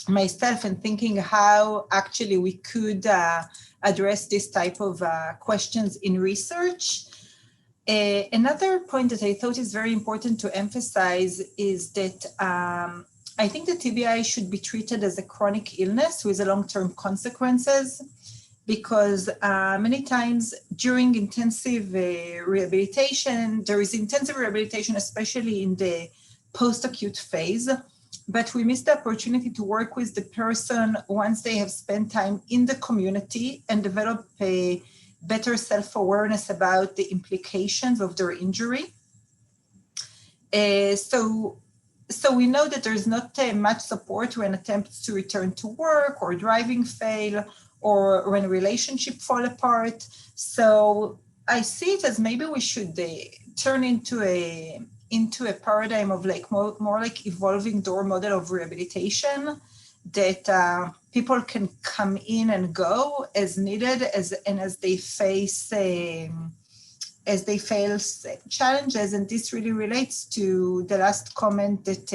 Speaker 5: myself in thinking how actually we could address this type of questions in research. Another point that I thought is very important to emphasize is that I think the TBI should be treated as a chronic illness with long-term consequences, because many times during intensive rehabilitation, there is intensive rehabilitation, especially in the post-acute phase, but we miss the opportunity to work with the person once they have spent time in the community and develop a better self-awareness about the implications of their injury. So we know that there's not much support when attempts to return to work or driving fail or when relationships fall apart. So I see it as maybe we should turn into a paradigm of like more like evolving door model of rehabilitation, that people can come in and go as needed as they face challenges. And this really relates to the last comment that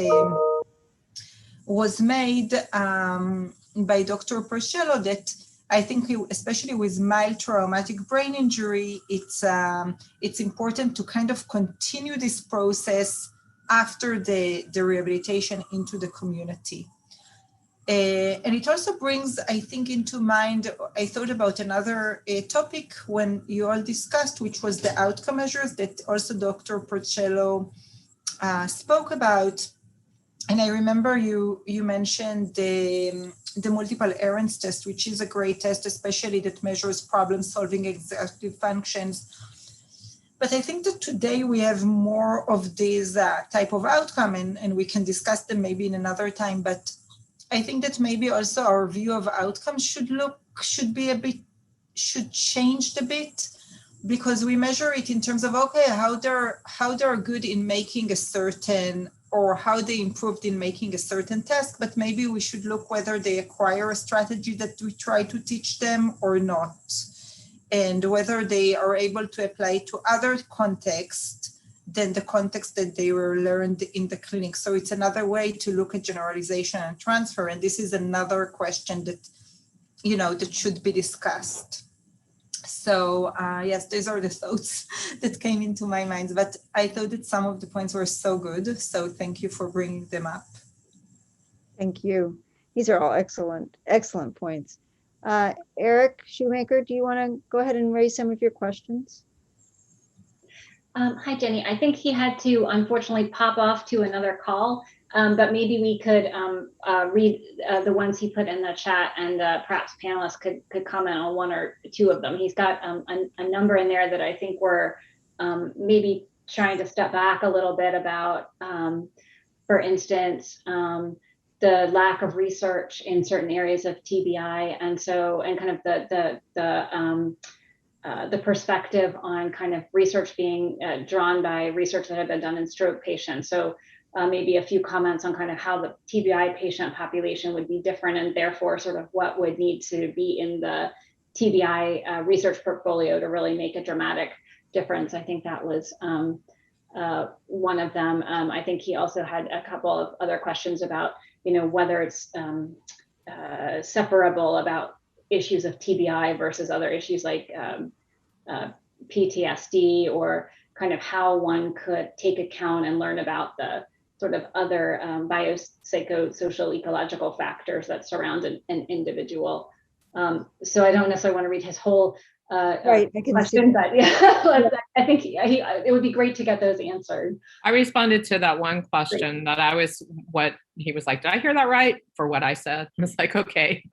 Speaker 5: was made by Dr. Porcello, that I think especially with mild traumatic brain injury, it's important to kind of continue this process after the rehabilitation into the community. And it also brings, I think, into mind, I thought about another topic when you all discussed, which was the outcome measures that also Dr. Porcello spoke about. And I remember you mentioned the multiple errands test, which is a great test, especially that measures problem-solving executive functions. But I think that today we have more of these type of outcome, and we can discuss them maybe in another time. But I think that maybe also our view of outcomes should change a bit, because we measure it in terms of, okay, how they're good in making a certain, or how they improved in making a certain task, but maybe we should look whether they acquire a strategy that we try to teach them or not, and whether they are able to apply to other contexts than the context that they were learned in the clinic. So it's another way to look at generalization and transfer. And this is another question that, that should be discussed. So yes, these are the thoughts that came into my mind, but I thought that some of the points were so good. So thank you for bringing them up.
Speaker 2: Thank you. These are all excellent points. Eric Shoemaker, do you want to go ahead and raise some of your questions?
Speaker 1: Hi, Jenny. I think he had to unfortunately pop off to another call, but maybe we could read the ones he put in the chat, and perhaps panelists could comment on one or two of them. He's got a number in there that I think were maybe trying to step back a little bit about, for instance, the lack of research in certain areas of TBI, and kind of the perspective on kind of research being drawn by research that had been done in stroke patients. So maybe a few comments on kind of how the TBI patient population would be different, and therefore sort of what would need to be in the TBI research portfolio to really make a dramatic difference. I think that was one of them. I think he also had a couple of other questions about, whether it's separable about issues of TBI versus other issues like PTSD, or kind of how one could take account and learn about the sort of other biopsychosocial ecological factors that surround an individual. So I don't necessarily want to read his whole question, but yeah, I think it would be great to get those answered.
Speaker 7: I responded to that one question that what he was like, did I hear that right? For what I said, I was like, okay,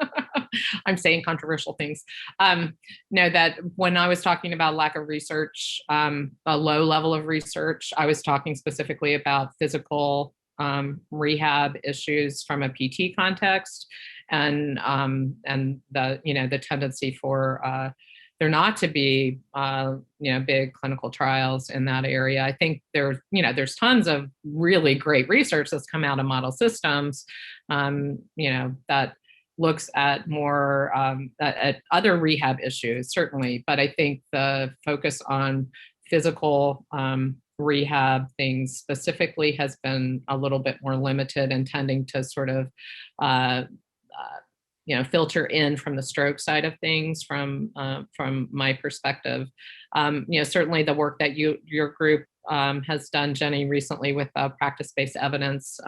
Speaker 7: I'm saying controversial things. No, that when I was talking about lack of research, a low level of research, I was talking specifically about physical rehab issues from a PT context, and the tendency for there not to be big clinical trials in that area. I think there's tons of really great research that's come out of model systems, that looks at more at other rehab issues, certainly. But I think the focus on physical rehab things specifically has been a little bit more limited, and tending to sort of filter in from the stroke side of things from my perspective. Certainly the work that your group has done, Jenny, recently with practice-based evidence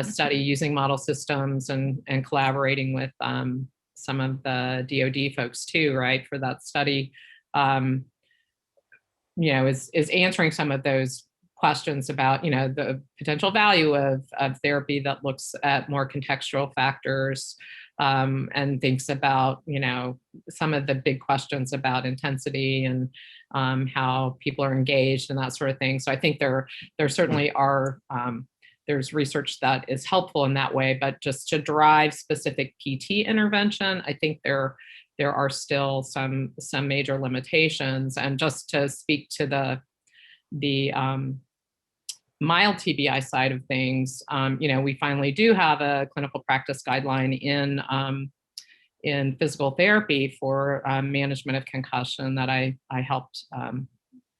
Speaker 7: study using model systems and collaborating with some of the DoD folks too, right, for that study, is answering some of those questions about, the potential value of therapy that looks at more contextual factors, and thinks about, some of the big questions about intensity and how people are engaged and that sort of thing. So I think there certainly are, there's research that is helpful in that way, but just to drive specific PT intervention, I think there are still some major limitations. And just to speak to the mild TBI side of things, we finally do have a clinical practice guideline in physical therapy for management of concussion that I helped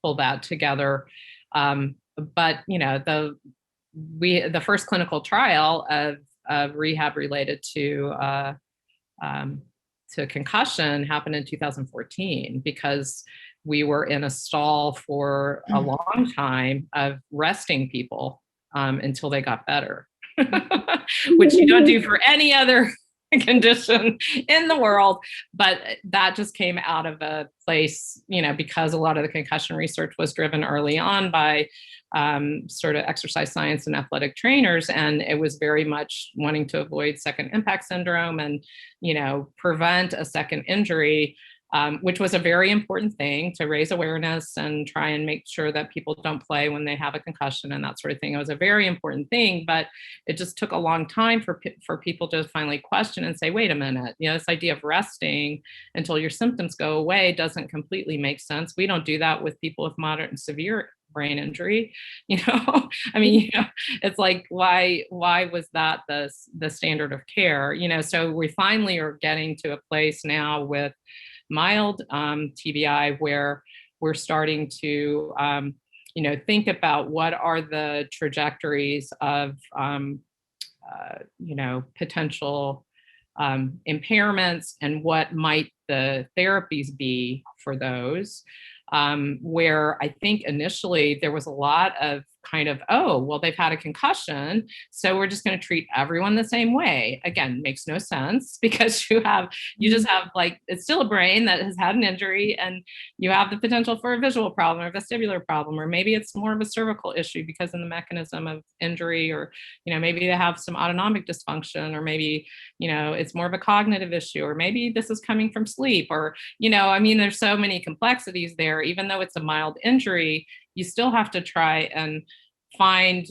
Speaker 7: pull that together. But the first clinical trial of rehab related to concussion happened in 2014, because we were in a stall for a long time of resting people until they got better, which you don't do for any other condition in the world. But that just came out of a place, because a lot of the concussion research was driven early on by sort of exercise science and athletic trainers. And it was very much wanting to avoid second impact syndrome and, prevent a second injury. Which was a very important thing, to raise awareness and try and make sure that people don't play when they have a concussion and that sort of thing. It was a very important thing, but it just took a long time for people to finally question and say, wait a minute, this idea of resting until your symptoms go away doesn't completely make sense. We don't do that with people with moderate and severe brain injury. It's like, why was that the standard of care? So we finally are getting to a place now with mild TBI where we're starting to think about what are the trajectories of potential impairments, and what might the therapies be for those, where I think initially there was a lot of kind of, oh, well, they've had a concussion, so we're just going to treat everyone the same way. Again, makes no sense, because you just have, like, it's still a brain that has had an injury, and you have the potential for a visual problem or a vestibular problem, or maybe it's more of a cervical issue because of the mechanism of injury, or, maybe they have some autonomic dysfunction, or maybe, it's more of a cognitive issue, or maybe this is coming from sleep, or, there's so many complexities there. Even though it's a mild injury, you still have to try and find,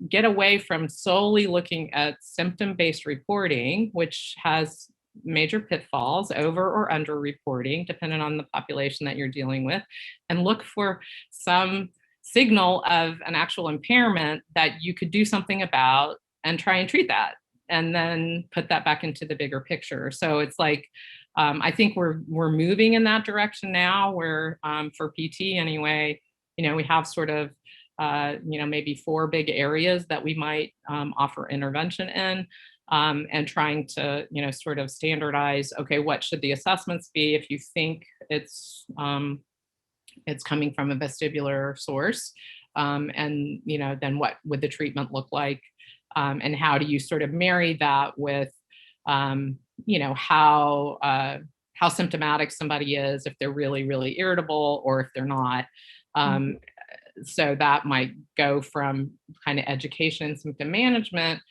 Speaker 7: get away from solely looking at symptom-based reporting, which has, major pitfalls, over or under reporting, depending on the population that you're dealing with, and look for some signal of an actual impairment that you could do something about and try and treat that, and then put that back into the bigger picture. So it's like, I think we're moving in that direction now, where for PT anyway, we have sort of, maybe 4 big areas that we might offer intervention in, and trying to, sort of standardize, okay, what should the assessments be if you think it's coming from a vestibular source, and, then what would the treatment look like, and how do you sort of marry that with, how symptomatic somebody is, if they're really, really irritable or if they're not. So that might go from kind of education and symptom management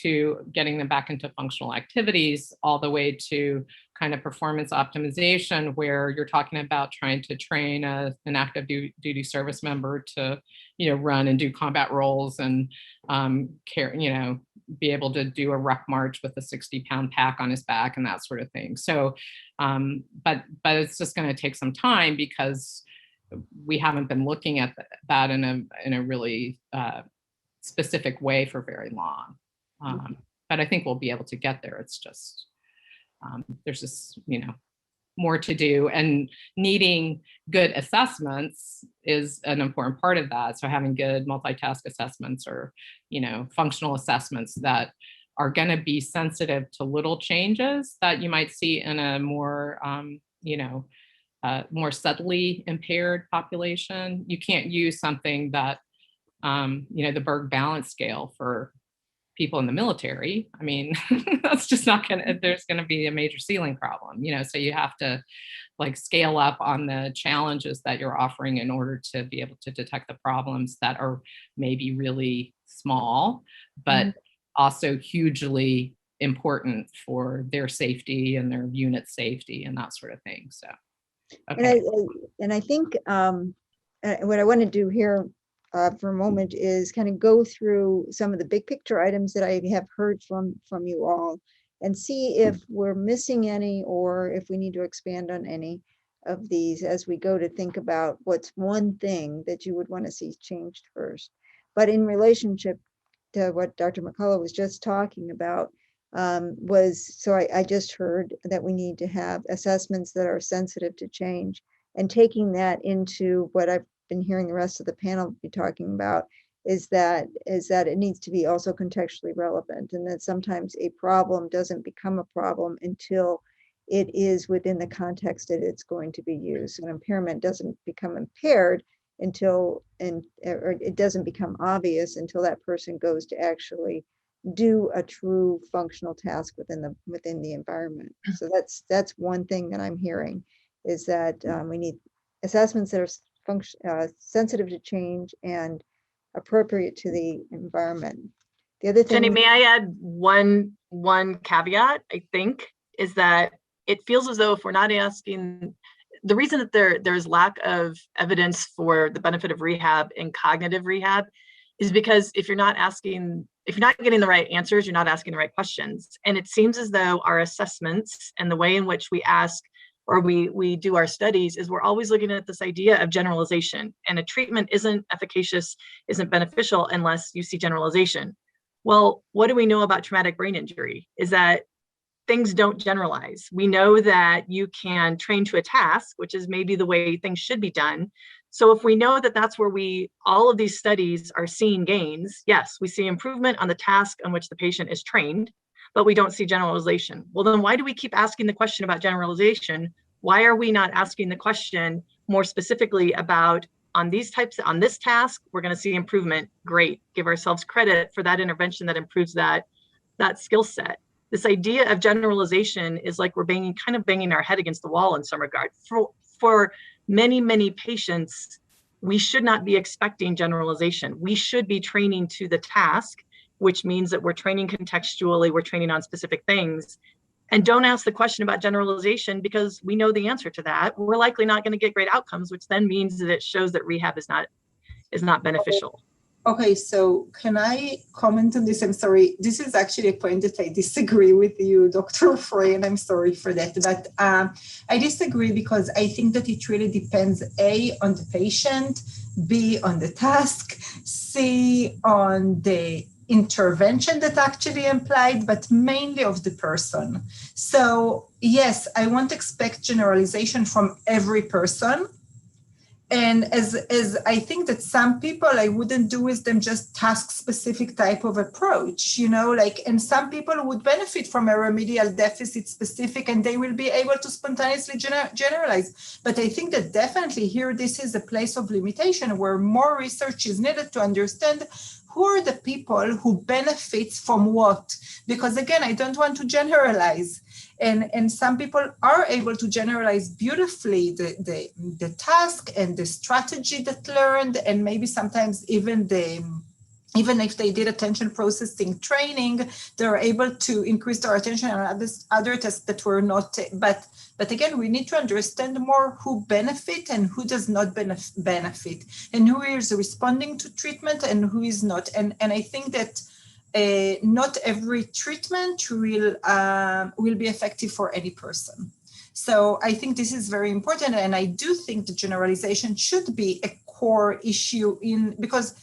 Speaker 7: to getting them back into functional activities, all the way to kind of performance optimization, where you're talking about trying to train an active duty service member to, run and do combat roles and be able to do a ruck march with a 60-pound pack on his back and that sort of thing. So, but it's just going to take some time, because we haven't been looking at that in a really specific way for very long. But I think we'll be able to get there. It's just, there's just, more to do, and needing good assessments is an important part of that. So having good multitask assessments, or, functional assessments that are going to be sensitive to little changes that you might see in a more, more subtly impaired population. You can't use something that, the Berg balance scale for people in the military. I mean, that's just not there's going to be a major ceiling problem, so you have to scale up on the challenges that you're offering in order to be able to detect the problems that are maybe really small, but also hugely important for their safety and their unit safety and that sort of thing. So, okay.
Speaker 2: And I think what I want to do here for a moment is kind of go through some of the big picture items that I have heard from you all, and see if we're missing any, or if we need to expand on any of these as we go to think about what's one thing that you would want to see changed first. But in relationship to what Dr. McCullough was just talking about, I just heard that we need to have assessments that are sensitive to change, and taking that into what I've been hearing the rest of the panel be talking about is that it needs to be also contextually relevant, and that sometimes a problem doesn't become a problem until it is within the context that it's going to be used. An impairment doesn't become impaired or it doesn't become obvious until that person goes to actually do a true functional task within the environment. So that's one thing that I'm hearing, is that we need assessments that are sensitive to change and appropriate to the environment. The other thing,
Speaker 3: Jenny, may I add one caveat? I think is that it feels as though if we're not asking, the reason that there's lack of evidence for the benefit of rehab in cognitive rehab is because if you're not getting the right answers, you're not asking the right questions. And it seems as though our assessments and the way in which we ask or we do our studies is we're always looking at this idea of generalization, and a treatment isn't efficacious, isn't beneficial unless you see generalization. Well, what do we know about traumatic brain injury? Is that things don't generalize. We know that you can train to a task, which is maybe the way things should be done. So if we know that that's where all of these studies are seeing gains, yes, we see improvement on the task on which the patient is trained, but we don't see generalization. Well, then why do we keep asking the question about generalization? Why are we not asking the question more specifically about on this task, we're going to see improvement? Great. Give ourselves credit for that intervention that improves that skill set. This idea of generalization is like we're kind of banging our head against the wall in some regard. For many, many patients, we should not be expecting generalization. We should be training to the task, which means that we're training contextually, we're training on specific things, and don't ask the question about generalization because we know the answer to that. We're likely not going to get great outcomes, which then means that it shows that rehab is not beneficial.
Speaker 5: Okay, so can I comment on this? I'm sorry. This is actually a point that I disagree with you, Dr. Frey, and I'm sorry for that. But I disagree because I think that it really depends, A, on the patient, B, on the task, C, on the intervention that actually implied, but mainly of the person. So yes, I won't expect generalization from every person. And as I think that some people, I wouldn't do with them just task specific type of approach, and some people would benefit from a remedial deficit specific and they will be able to spontaneously generalize. But I think that definitely here, this is a place of limitation where more research is needed to understand who are the people who benefit from what, because again, I don't want to generalize. And some people are able to generalize beautifully the task and the strategy that learned, and maybe sometimes even if they did attention processing training, they're able to increase their attention on other tests that were not. But again, we need to understand more who benefit and who does not benefit, and who is responding to treatment and who is not. And I think that not every treatment will be effective for any person. So I think this is very important, and I do think the generalization should be a core issue because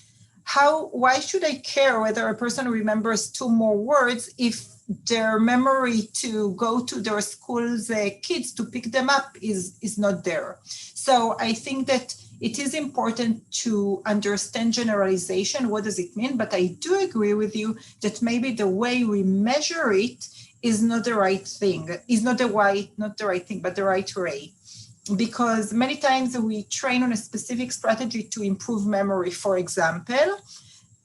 Speaker 5: why should I care whether a person remembers 2 more words if their memory to go to their school's kids to pick them up is not there? So I think that it is important to understand generalization. What does it mean? But I do agree with you that maybe the way we measure it is not the right thing, not the right thing, but the right way. Because many times we train on a specific strategy to improve memory, for example,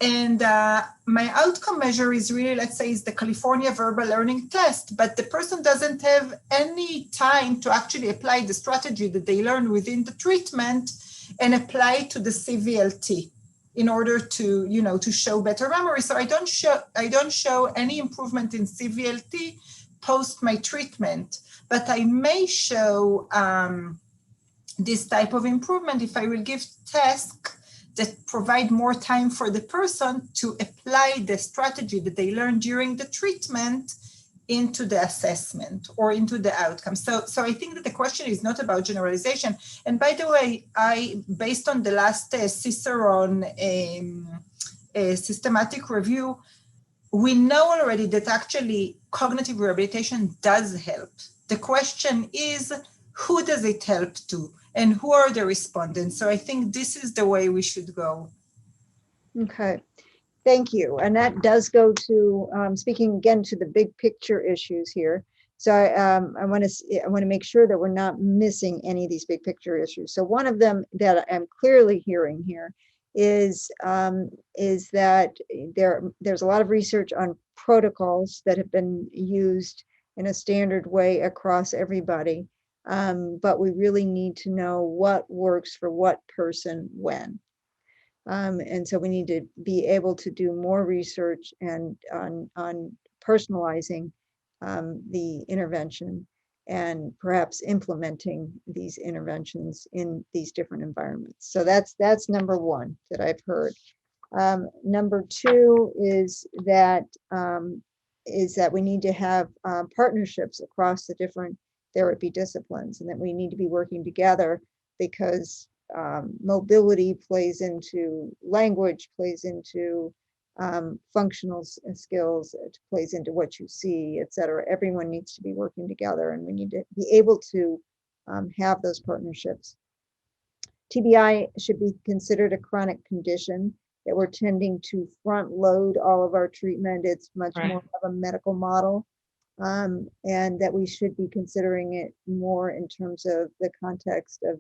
Speaker 5: and my outcome measure is really, let's say, is the California Verbal Learning Test, but the person doesn't have any time to actually apply the strategy that they learned within the treatment and apply to the CVLT in order to show better memory. So I don't show any improvement in CVLT post my treatment, but I may show this type of improvement if I will give tasks that provide more time for the person to apply the strategy that they learned during the treatment into the assessment or into the outcome. So I think that the question is not about generalization. And by the way, based on the last Cicerone systematic review, we know already that actually cognitive rehabilitation does help. The question is, who does it help to? And who are the respondents? So I think this is the way we should go.
Speaker 2: Okay. Thank you. And that does go to speaking again to the big picture issues here. So I want to make sure that we're not missing any of these big picture issues. So one of them that I'm clearly hearing here is that there's a lot of research on protocols that have been used in a standard way across everybody, but we really need to know what works for what person when. And so we need to be able to do more research and on personalizing the intervention and perhaps implementing these interventions in these different environments. So that's number one that I've heard. Number two is that we need to have partnerships across the different therapy disciplines, and that we need to be working together because mobility plays into language, plays into functional skills, it plays into what you see, et cetera. Everyone needs to be working together, and we need to be able to have those partnerships. TBI should be considered a chronic condition, that we're tending to front load all of our treatment. It's much more of a medical model, and that we should be considering it more in terms of the context of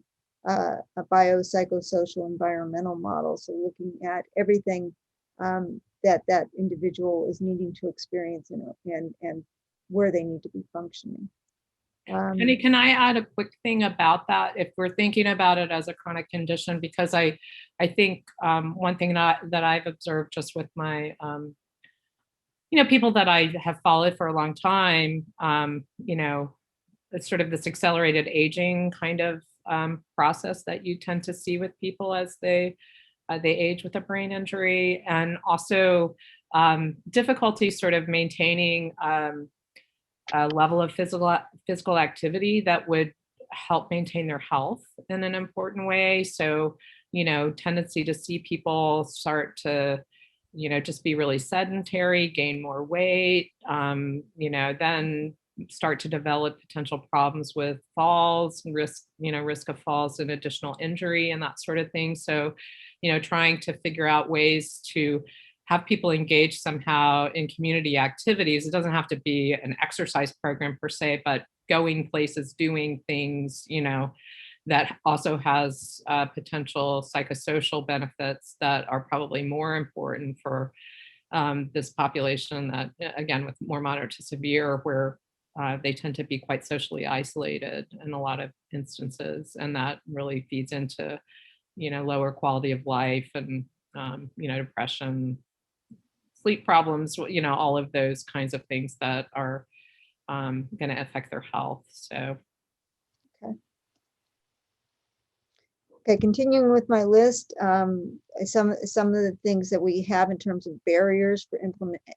Speaker 2: a biopsychosocial environmental model. So looking at everything that individual is needing to experience and where they need to be functioning.
Speaker 7: Jenny, can I add a quick thing about that? If we're thinking about it as a chronic condition, because I think one thing that I've observed just with my, people that I have followed for a long time, it's sort of this accelerated aging kind of process that you tend to see with people as they they age with a brain injury, and also difficulty sort of maintaining a level of physical activity that would help maintain their health in an important way. So, tendency to see people start to, just be really sedentary, gain more weight, then start to develop potential problems with falls, risk of falls and additional injury and that sort of thing. So, trying to figure out ways to have people engage somehow in community activities. It doesn't have to be an exercise program per se, but going places, doing things, that also has potential psychosocial benefits that are probably more important for this population that, again, with more moderate to severe, where they tend to be quite socially isolated in a lot of instances. And that really feeds into, lower quality of life and, depression, sleep problems, all of those kinds of things that are going to affect their health. So.
Speaker 2: Okay, continuing with my list, some of the things that we have in terms of barriers for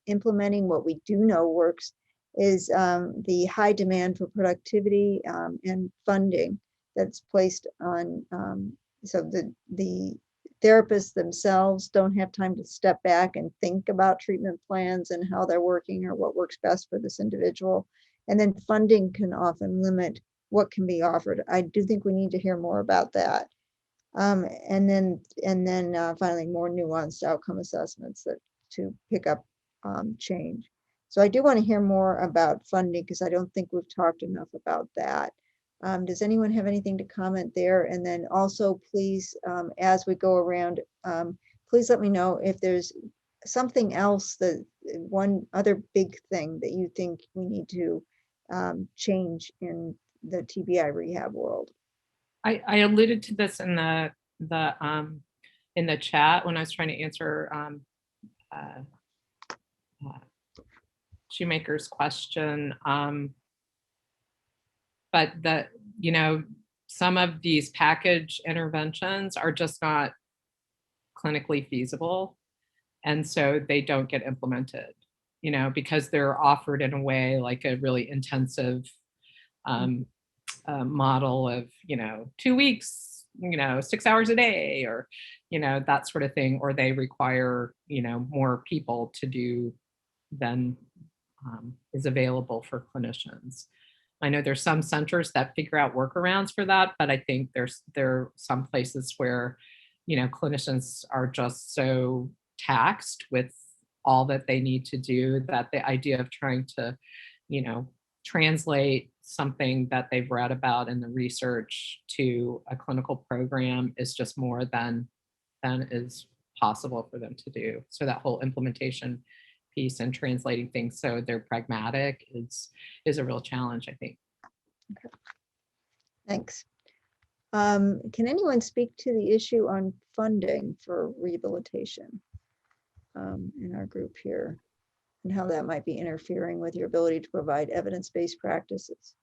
Speaker 2: implementing what we do know works is the high demand for productivity and funding that's placed on, so the therapists themselves don't have time to step back and think about treatment plans and how they're working or what works best for this individual. And then funding can often limit what can be offered. I do think we need to hear more about that. And then finally, more nuanced outcome assessments that to pick up change. So I do want to hear more about funding because I don't think we've talked enough about that. Does anyone have anything to comment there? And then also, please, as we go around, please let me know if there's something else, that one other big thing that you think we need to change in the TBI rehab world.
Speaker 7: I alluded to this in the chat when I was trying to answer Shoemaker's question. But some of these package interventions are just not clinically feasible, and so they don't get implemented. Because they're offered in a way like a really intensive model of 2 weeks, 6 hours a day, or that sort of thing, or they require more people to do than is available for clinicians. I know there's some centers that figure out workarounds for that, but I think there are some places where clinicians are just so taxed with all that they need to do that the idea of trying to translate something that they've read about in the research to a clinical program is just more than is possible for them to do. So that whole implementation piece and translating things so they're pragmatic is a real challenge, I think.
Speaker 2: Okay. Thanks. Can anyone speak to the issue on funding for rehabilitation in our group here, and how that might be interfering with your ability to provide evidence-based practices?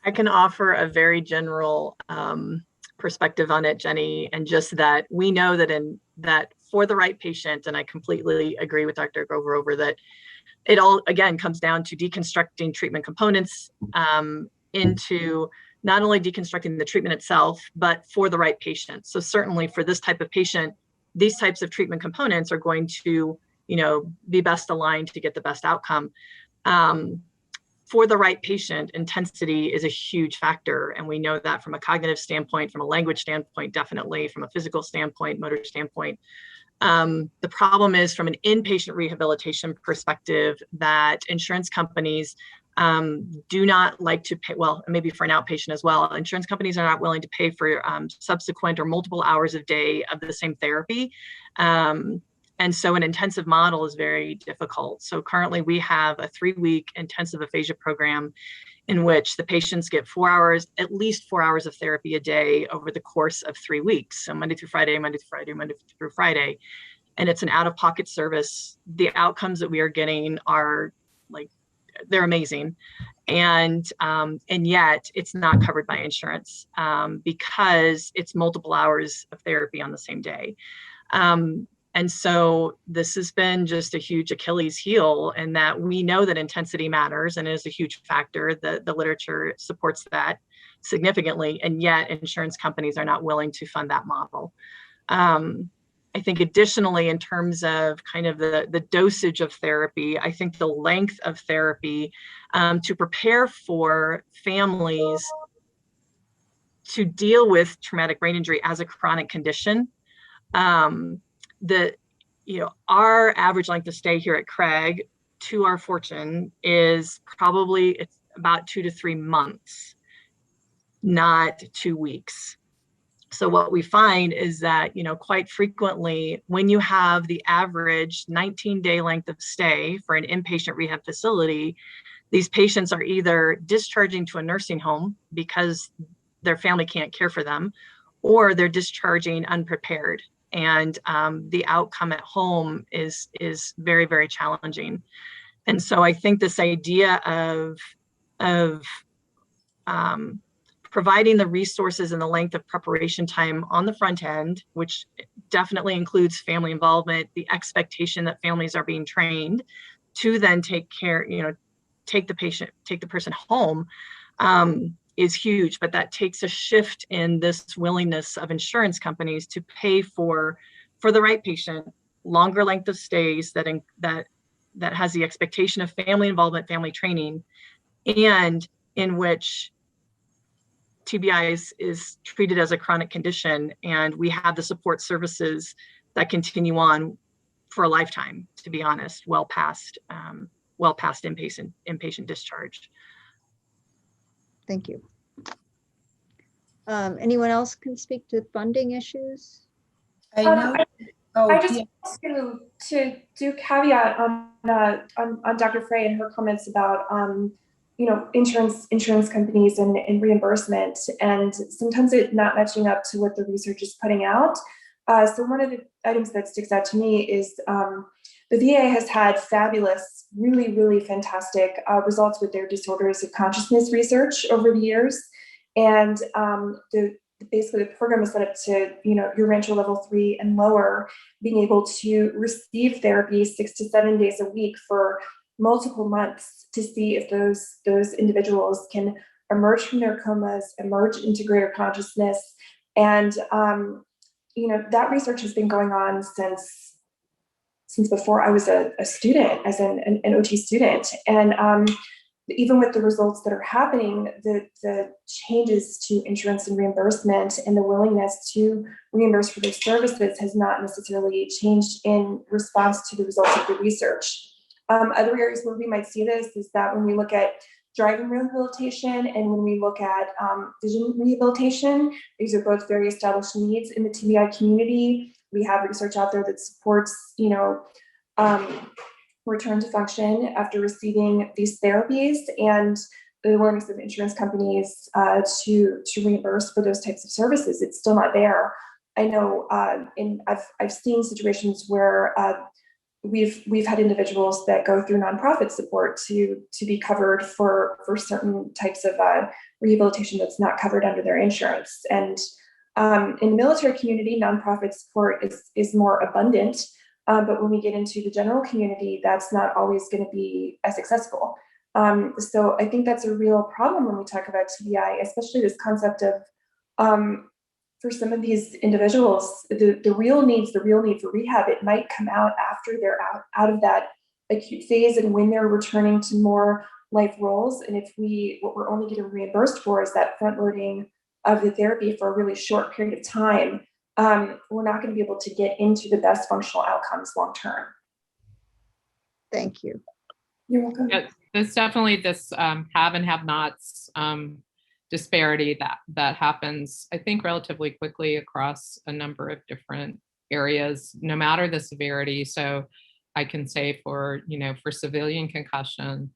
Speaker 3: I can offer a very general perspective on it, Jenny, and just that we know that for the right patient, and I completely agree with Dr. Grover that it all, again, comes down to deconstructing treatment components into not only deconstructing the treatment itself, but for the right patient. So certainly for this type of patient, these types of treatment components are going to, be best aligned to get the best outcome. For the right patient, intensity is a huge factor. And we know that from a cognitive standpoint, from a language standpoint, definitely from a physical standpoint, motor standpoint. The problem is from an inpatient rehabilitation perspective that insurance companies do not like to pay, well, maybe for an outpatient as well. Insurance companies are not willing to pay for subsequent or multiple hours a day of the same therapy. And so an intensive model is very difficult. So currently we have a 3-week intensive aphasia program in which the patients get 4 hours, at least 4 hours of therapy a day over the course of 3 weeks. So Monday through Friday, Monday through Friday, Monday through Friday. And it's an out-of-pocket service. The outcomes that we are getting are they're amazing. And yet it's not covered by insurance because it's multiple hours of therapy on the same day. And so this has been just a huge Achilles heel, and that we know that intensity matters and is a huge factor. The literature supports that significantly, and yet insurance companies are not willing to fund that model. I think additionally, in terms of kind of the dosage of therapy, I think the length of therapy to prepare for families to deal with traumatic brain injury as a chronic condition. Our average length of stay here at Craig, to our fortune, is probably it's about 2 to 3 months, not 2 weeks. So what we find is that, quite frequently, when you have the average 19-day length of stay for an inpatient rehab facility, these patients are either discharging to a nursing home because their family can't care for them, or they're discharging unprepared. And the outcome at home is very, very challenging. And so I think this idea of providing the resources and the length of preparation time on the front end, which definitely includes family involvement, the expectation that families are being trained to then take care, take the person home, is huge. But that takes a shift in this willingness of insurance companies to pay for the right patient, longer length of stays that has the expectation of family involvement, family training, and in which TBI is treated as a chronic condition, and we have the support services that continue on for a lifetime, to be honest, well past inpatient discharge.
Speaker 2: Thank you. Anyone else can speak to funding issues?
Speaker 5: I know.
Speaker 6: I just want to do caveat on Dr. Frey and her comments about insurance companies and reimbursement, and sometimes it not matching up to what the research is putting out. So one of the items that sticks out to me is the VA has had fabulous, really, really fantastic results with their disorders of consciousness research over the years. And basically the program is set up to, your rancho level 3 and lower, being able to receive therapy 6 to 7 days a week for multiple months to see if those individuals can emerge from their comas, emerge into greater consciousness. And, that research has been going on since before I was a student, as an OT student. And even with the results that are happening, the changes to insurance and reimbursement and the willingness to reimburse for those services has not necessarily changed in response to the results of the research. Other areas where we might see this is that when we look at driving rehabilitation and when we look at vision rehabilitation, these are both very established needs in the TBI community. We have research out there that supports, return to function after receiving these therapies, and the willingness of insurance companies to reimburse for those types of services. It's still not there. I know, and I've seen situations where we've had individuals that go through nonprofit support to be covered for certain types of rehabilitation that's not covered under their insurance. And in the military community, nonprofit support is more abundant. But when we get into the general community, that's not always going to be as accessible. So I think that's a real problem when we talk about TBI, especially this concept of, for some of these individuals, the real need for rehab, it might come out after they're out of that acute phase and when they're returning to more life roles. And if what we're only getting reimbursed for is that front loading of the therapy for a really short period of time, we're not going to be able to get into the best functional outcomes long term.
Speaker 2: Thank you.
Speaker 6: You're welcome.
Speaker 7: Yeah, there's definitely this have and have nots disparity that happens, I think, relatively quickly across a number of different areas, no matter the severity. So I can say for civilian concussion,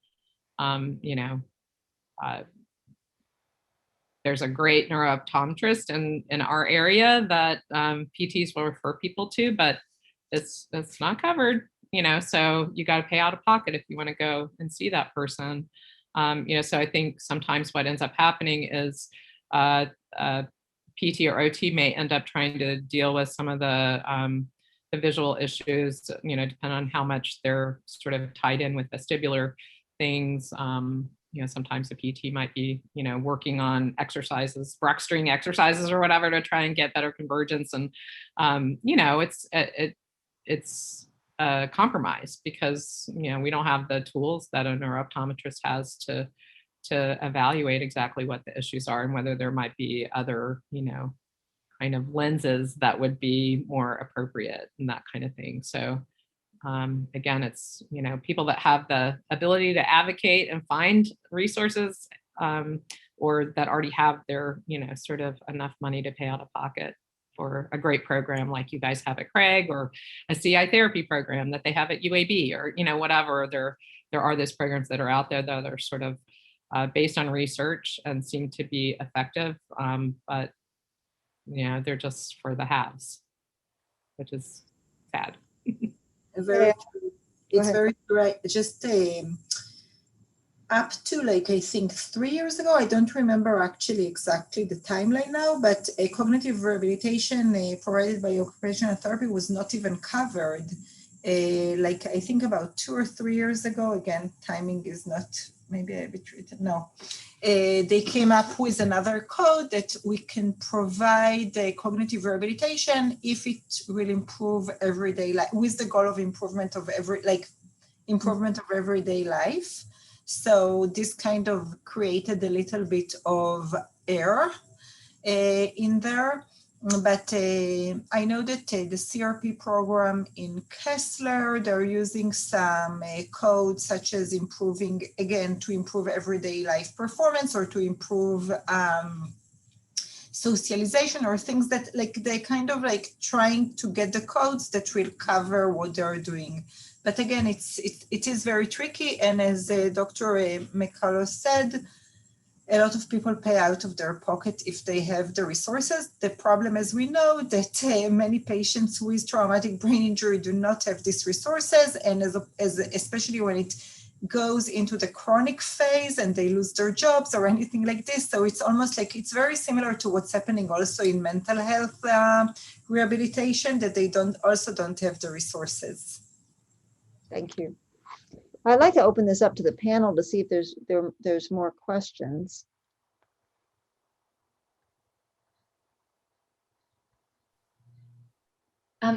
Speaker 7: there's a great neurooptometrist in our area that PTs will refer people to, but it's not covered, so you got to pay out of pocket if you want to go and see that person. So I think sometimes what ends up happening is PT or OT may end up trying to deal with some of the visual issues, depending on how much they're sort of tied in with vestibular things. Sometimes the PT might be, working on exercises, Brock string exercises or whatever to try and get better convergence. And, it's a compromise because, we don't have the tools that a neurooptometrist has to evaluate exactly what the issues are and whether there might be other, kind of lenses that would be more appropriate and that kind of thing. So again, it's, people that have the ability to advocate and find resources or that already have their, sort of enough money to pay out of pocket for a great program like you guys have at Craig, or a CI therapy program that they have at UAB, or, whatever. There are those programs that are out there that are sort of based on research and seem to be effective, but they're just for the haves, which is sad.
Speaker 5: Very true. It's
Speaker 2: ahead.
Speaker 5: very right. Just up to I think 3 years ago, I don't remember actually exactly the timeline now, but a cognitive rehabilitation provided by occupational therapy was not even covered. I think about 2 or 3 years ago, again, timing is not maybe a bit written. No, they came up with another code that we can provide cognitive rehabilitation if it will improve everyday life, with the goal of improvement of everyday life. So this kind of created a little bit of error in there. But I know that the CRP program in Kessler, they're using some code such as improving, again, to improve everyday life performance or to improve socialization or things that they kind of trying to get the codes that will cover what they're doing. But again, it is very tricky. And as Dr. McCullough said, a lot of people pay out of their pocket if they have the resources. The problem, as we know, that many patients with traumatic brain injury do not have these resources, and especially when it goes into the chronic phase and they lose their jobs or anything like this. So it's almost it's very similar to what's happening also in mental health rehabilitation, that they don't have the resources.
Speaker 2: Thank you. I'd like to open this up to the panel to see if there's more questions.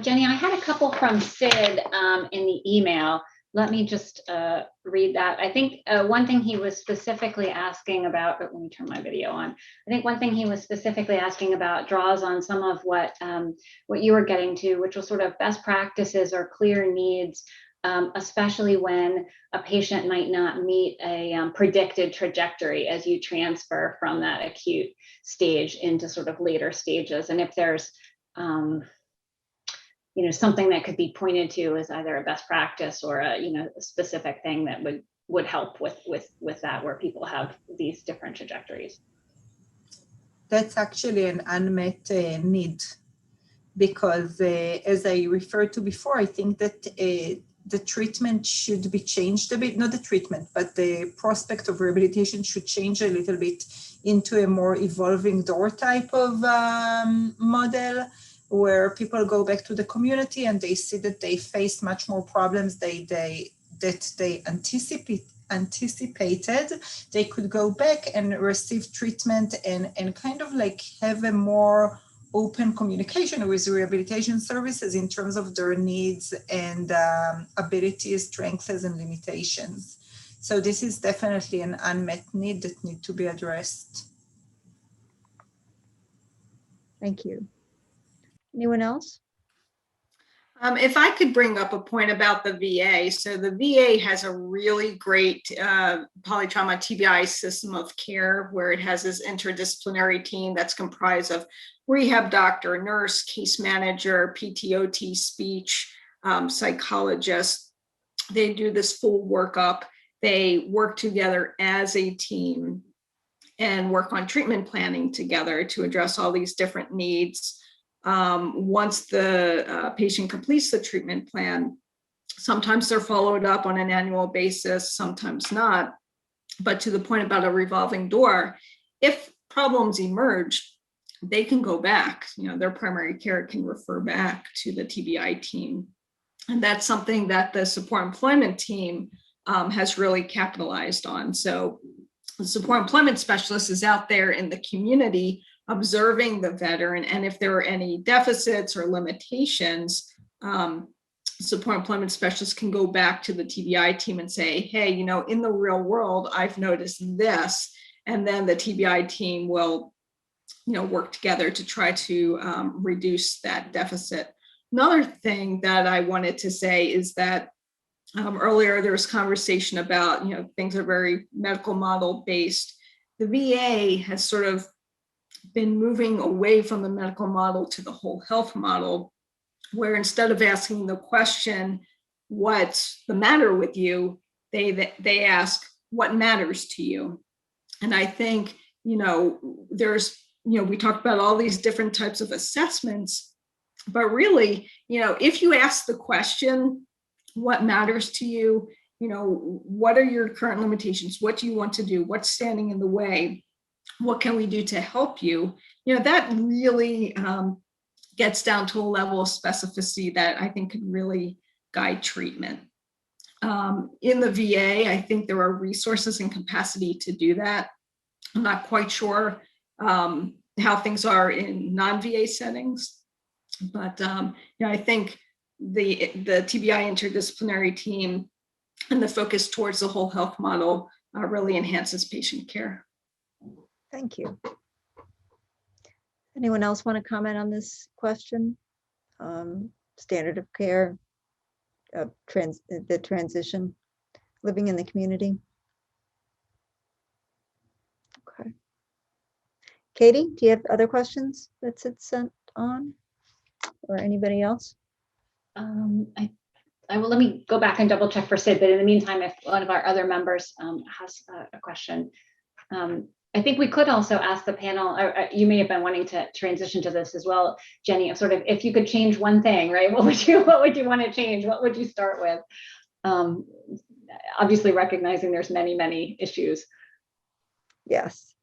Speaker 1: Jenny, I had a couple from Sid in the email. Let me just read that. I think one thing he was specifically asking about, but let me turn my video on. I think one thing he was specifically asking about draws on some of what you were getting to, which was sort of best practices or clear needs, especially when a patient might not meet a predicted trajectory as you transfer from that acute stage into sort of later stages. And if there's something that could be pointed to as either a best practice or a specific thing that would help with that, where people have these different trajectories.
Speaker 5: That's actually an unmet need, because as I referred to before, I think that the treatment should be changed a bit, not the treatment, but the prospect of rehabilitation should change a little bit into a more evolving door type of model, where people go back to the community and they see that they face much more problems that they anticipated. They could go back and receive treatment and kind of have a more open communication with rehabilitation services in terms of their needs and abilities, strengths, and limitations. So this is definitely an unmet need that needs to be addressed.
Speaker 2: Thank you. Anyone else?
Speaker 4: If I could bring up a point about the VA. So the VA has a really great polytrauma TBI system of care, where it has this interdisciplinary team that's comprised of rehab doctor, nurse, case manager, PTOT, speech, psychologist. They do this full workup. They work together as a team and work on treatment planning together to address all these different needs. Once the patient completes the treatment plan, sometimes they're followed up on an annual basis, sometimes not. But to the point about a revolving door, if problems emerge, they can go back. Their primary care can refer back to the TBI team. And that's something that the support employment team has really capitalized on. So the support employment specialist is out there in the community observing the veteran, and if there are any deficits or limitations, support employment specialists can go back to the TBI team and say, hey, in the real world, I've noticed this, and then the TBI team will work together to try to reduce that deficit. Another thing that I wanted to say is that earlier there was conversation about, things are very medical model based. The VA has sort of been moving away from the medical model to the whole health model, where instead of asking the question, what's the matter with you, they ask, what matters to you? And I think, there's, we talked about all these different types of assessments, but really, if you ask the question, what matters to you, what are your current limitations? What do you want to do? What's standing in the way? What can we do to help you? That really gets down to a level of specificity that I think can really guide treatment. In the VA, I think there are resources and capacity to do that. I'm not quite sure how things are in non-VA settings, but I think the TBI interdisciplinary team and the focus towards the whole health model really enhances patient care.
Speaker 2: Thank you. Anyone else want to comment on this question? Standard of care, the transition, living in the community. Okay. Katie, do you have other questions that's sent on, or anybody else?
Speaker 1: I will, let me go back and double check for Sid, but in the meantime, if one of our other members has a question, I think we could also ask the panel, you may have been wanting to transition to this as well, Jenny, sort of, if you could change one thing, right? What would you want to change? What would you start with? Obviously recognizing there's many issues.
Speaker 2: Yes.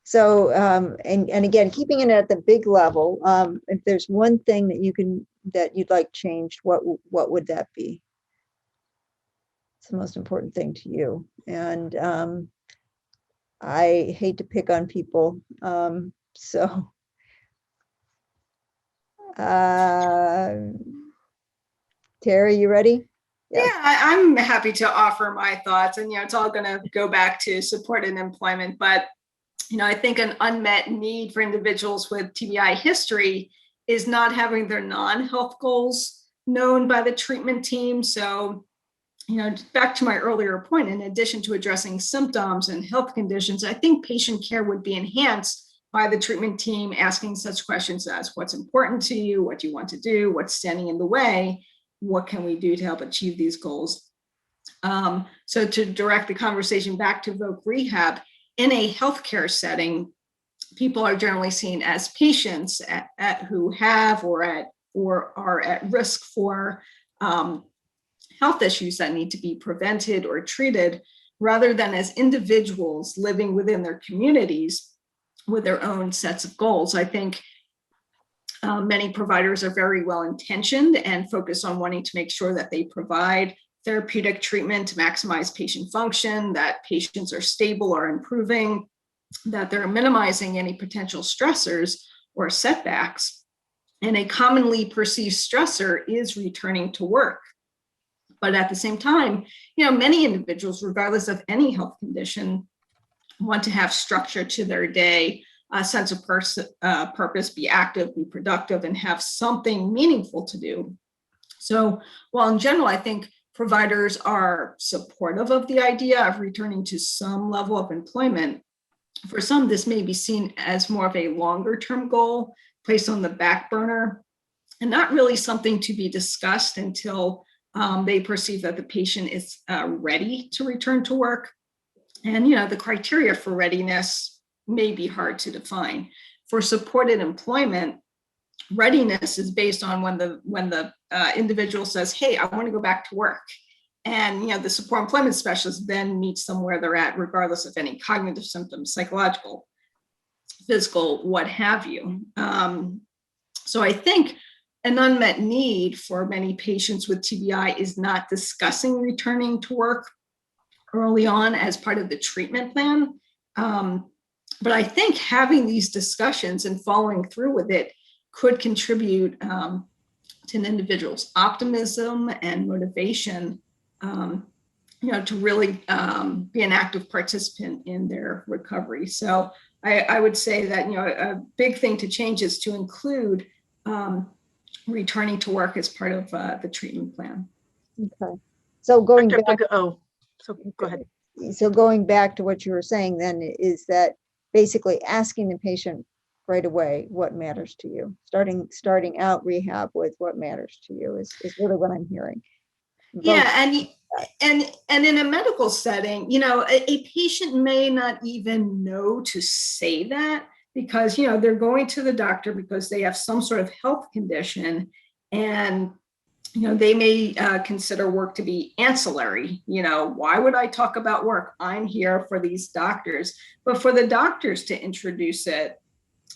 Speaker 2: So, and again, keeping it at the big level, if there's one thing that you'd like changed, what would that be? It's the most important thing to you. And I hate to pick on people. So Terry, you ready?
Speaker 4: Yeah, I'm happy to offer my thoughts, and it's all going to go back to support and employment. But I think an unmet need for individuals with TBI history is not having their non-health goals known by the treatment team. So, back to my earlier point, in addition to addressing symptoms and health conditions, I think patient care would be enhanced by the treatment team asking such questions as, what's important to you? What do you want to do? What's standing in the way? What can we do to help achieve these goals? So to direct the conversation back to Voc Rehab, in a healthcare setting, people are generally seen as patients who have or are at risk for health issues that need to be prevented or treated, rather than as individuals living within their communities with their own sets of goals. I think many providers are very well intentioned and focused on wanting to make sure that they provide therapeutic treatment to maximize patient function, that patients are stable or improving, that they're minimizing any potential stressors or setbacks. And a commonly perceived stressor is returning to work. But at the same time, many individuals, regardless of any health condition, want to have structure to their day, a sense of purpose, be active, be productive, and have something meaningful to do. So while in general, I think providers are supportive of the idea of returning to some level of employment, for some, this may be seen as more of a longer-term goal placed on the back burner and not really something to be discussed until they perceive that the patient is ready to return to work. And, the criteria for readiness may be hard to define. For supported employment, readiness is based on when the individual says, hey, I want to go back to work. And, the support employment specialist then meets them where they're at, regardless of any cognitive symptoms, psychological, physical, what have you. So I think an unmet need for many patients with TBI is not discussing returning to work early on as part of the treatment plan. But I think having these discussions and following through with it could contribute to an individual's optimism and motivation, to really be an active participant in their recovery. So I would say that, a big thing to change is to include returning to work as part of the treatment plan.
Speaker 2: Okay. So going
Speaker 3: Dr.
Speaker 2: back,
Speaker 3: So go ahead.
Speaker 2: so going back to what you were saying then is that basically asking the patient right away what matters to you, starting out rehab with what matters to you is really what I'm hearing.
Speaker 4: Yeah, and in a medical setting, a patient may not even know to say that, because they're going to the doctor because they have some sort of health condition, and they may consider work to be ancillary. Why would I talk about work? I'm here for these doctors. But for the doctors to introduce it,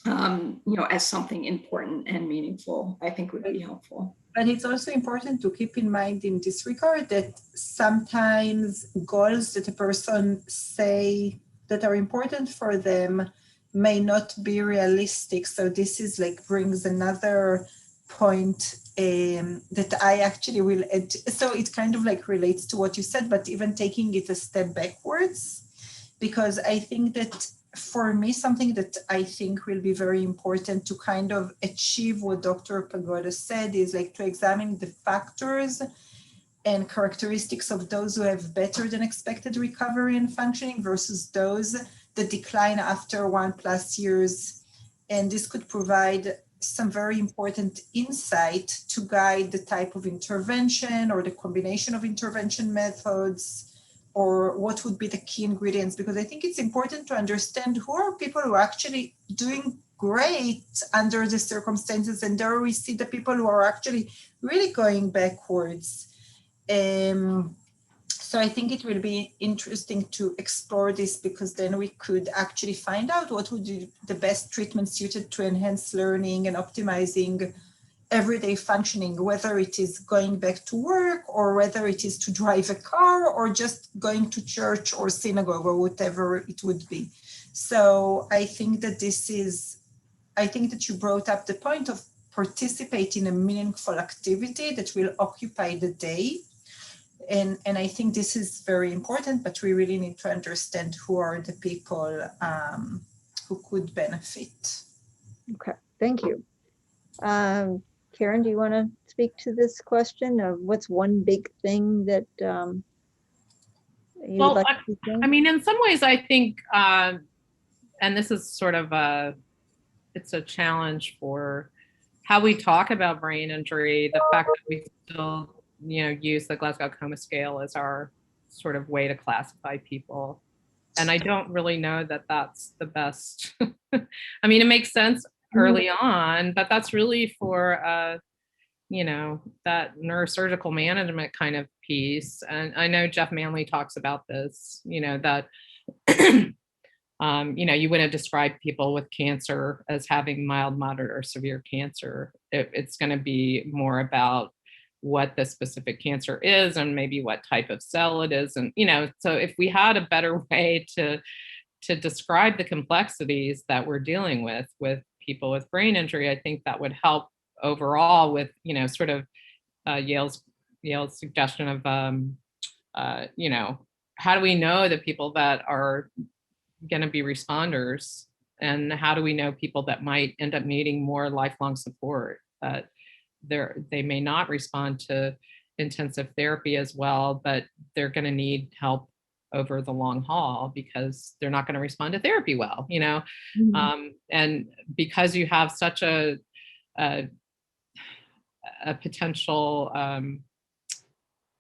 Speaker 4: as something important and meaningful, I think would be helpful.
Speaker 5: But it's also important to keep in mind in this regard that sometimes goals that a person say that are important for them may not be realistic. So this is brings another point that I actually will add. So it kind of relates to what you said, but even taking it a step backwards, because I think that for me, something that I think will be very important to kind of achieve what Dr. Pagoda said is to examine the factors and characteristics of those who have better than expected recovery and functioning versus those that decline after 1+ years. And this could provide some very important insight to guide the type of intervention or the combination of intervention methods, or what would be the key ingredients, because I think it's important to understand who are people who are actually doing great under the circumstances, and there we see the people who are actually really going backwards. So I think it will be interesting to explore this, because then we could actually find out what would be the best treatment suited to enhance learning and optimizing everyday functioning, whether it is going back to work or whether it is to drive a car or just going to church or synagogue or whatever it would be. So I think that you brought up the point of participate in a meaningful activity that will occupy the day. And I think this is very important, but we really need to understand who are the people who could benefit.
Speaker 2: Okay, thank you. Karen, do you want to speak to this question of what's one big thing that you would like to say?
Speaker 7: I mean, in some ways, I think, and this is sort of it's a challenge for how we talk about brain injury, the fact that we still, use the Glasgow Coma Scale as our sort of way to classify people. And I don't really know that that's the best. I mean, it makes sense early on, but that's really for, that neurosurgical management kind of piece. And I know Jeff Manley talks about this, that, you wouldn't describe people with cancer as having mild, moderate, or severe cancer. It's going to be more about what the specific cancer is and maybe what type of cell it is. And, so if we had a better way to describe the complexities that we're dealing with people with brain injury, I think that would help overall with, sort of Yale's suggestion of, how do we know the people that are going to be responders, and how do we know people that might end up needing more lifelong support? They may not respond to intensive therapy as well, but they're going to need help over the long haul because they're not going to respond to therapy well, and because you have such a potential,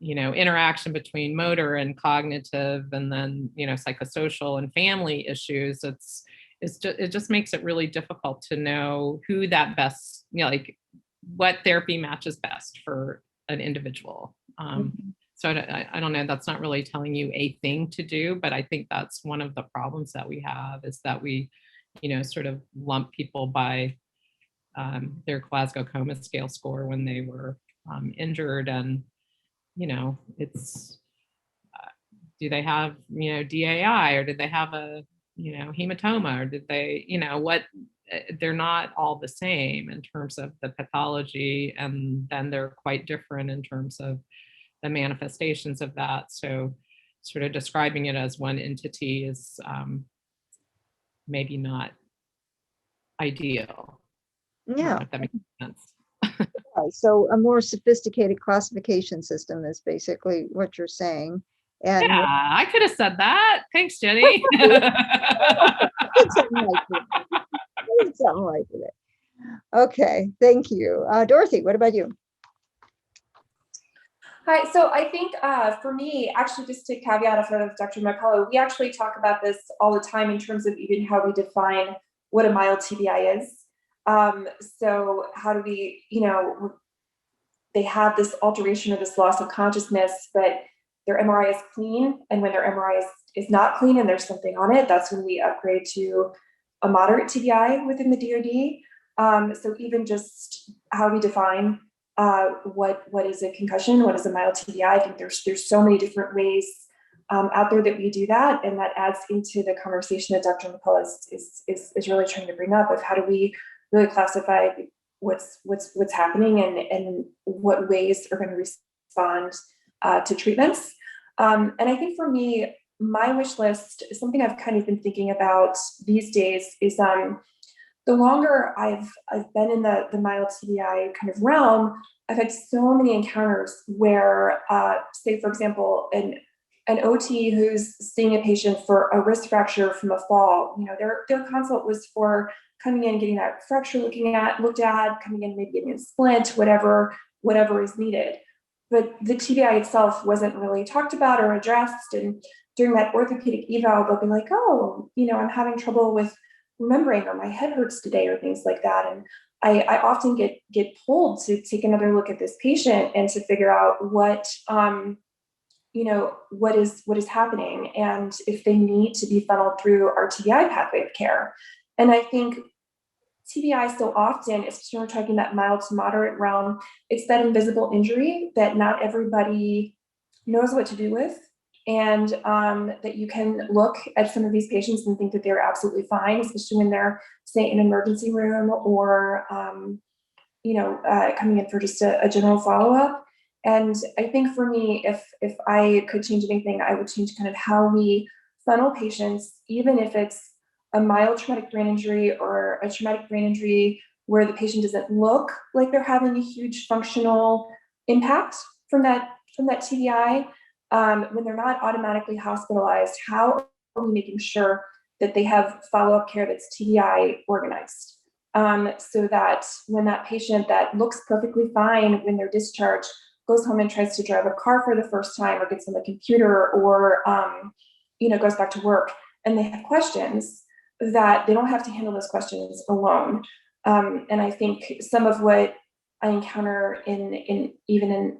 Speaker 7: interaction between motor and cognitive, and then, psychosocial and family issues, it just makes it really difficult to know who that best, what therapy matches best for an individual. So I don't know, that's not really telling you a thing to do, but I think that's one of the problems that we have, is that we, sort of lump people by their Glasgow Coma Scale score when they were injured. And, it's, do they have, DAI, or did they have a, hematoma, or did they, they're not all the same in terms of the pathology, and then they're quite different in terms of the manifestations of that. So sort of describing it as one entity is maybe not ideal.
Speaker 2: Yeah.
Speaker 7: If that makes sense.
Speaker 2: So a more sophisticated classification system is basically what you're saying. And
Speaker 7: Yeah, I could have said that. Thanks, Jenny.
Speaker 2: something like it. Okay, thank you. Dorothy, what about you?
Speaker 6: Hi, so I think for me, actually, just to caveat off of Dr. Porcello, we actually talk about this all the time in terms of even how we define what a mild TBI is. So how do we, they have this alteration or this loss of consciousness, but their MRI is clean. And when their MRI is not clean and there's something on it, that's when we upgrade to a moderate TBI within the DoD. So even just how we define what is a concussion, what is a mild TBI, I think there's so many different ways out there that we do that, and that adds into the conversation that Dr. Porcello is really trying to bring up of how do we really classify what's happening and what ways are going to respond to treatments. And I think for me, my wish list is something I've kind of been thinking about these days is the longer I've been in the mild TBI kind of realm, I've had so many encounters where, say, for example, an OT who's seeing a patient for a wrist fracture from a fall, their consult was for coming in, getting that fracture looked at, coming in, maybe getting a splint, whatever is needed. But the TBI itself wasn't really talked about or addressed. And during that orthopedic eval, they'll be like, oh, I'm having trouble with remembering, or my head hurts today, or things like that. And I often get pulled to take another look at this patient and to figure out what is happening, and if they need to be funneled through our TBI pathway of care. And I think TBI so often, especially when we're talking that mild to moderate realm, it's that invisible injury that not everybody knows what to do with. And that you can look at some of these patients and think that they're absolutely fine, especially when they're, say, in an emergency room or, coming in for just a general follow-up. And I think for me, if I could change anything, I would change kind of how we funnel patients, even if it's a mild traumatic brain injury or a traumatic brain injury where the patient doesn't look like they're having a huge functional impact from that TBI. When they're not automatically hospitalized, how are we making sure that they have follow-up care that's TBI organized? So that when that patient that looks perfectly fine when they're discharged goes home and tries to drive a car for the first time, or gets on the computer, or goes back to work, and they have questions, that they don't have to handle those questions alone. And I think some of what I encounter in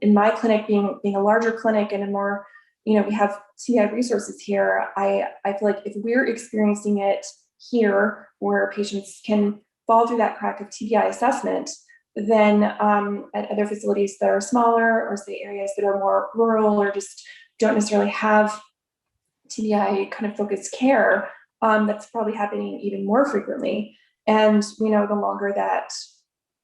Speaker 6: my clinic, being a larger clinic and a more, we have TBI resources here. I feel like if we're experiencing it here, where patients can fall through that crack of TBI assessment, then at other facilities that are smaller, or say areas that are more rural, or just don't necessarily have TBI kind of focused care, that's probably happening even more frequently. And the longer that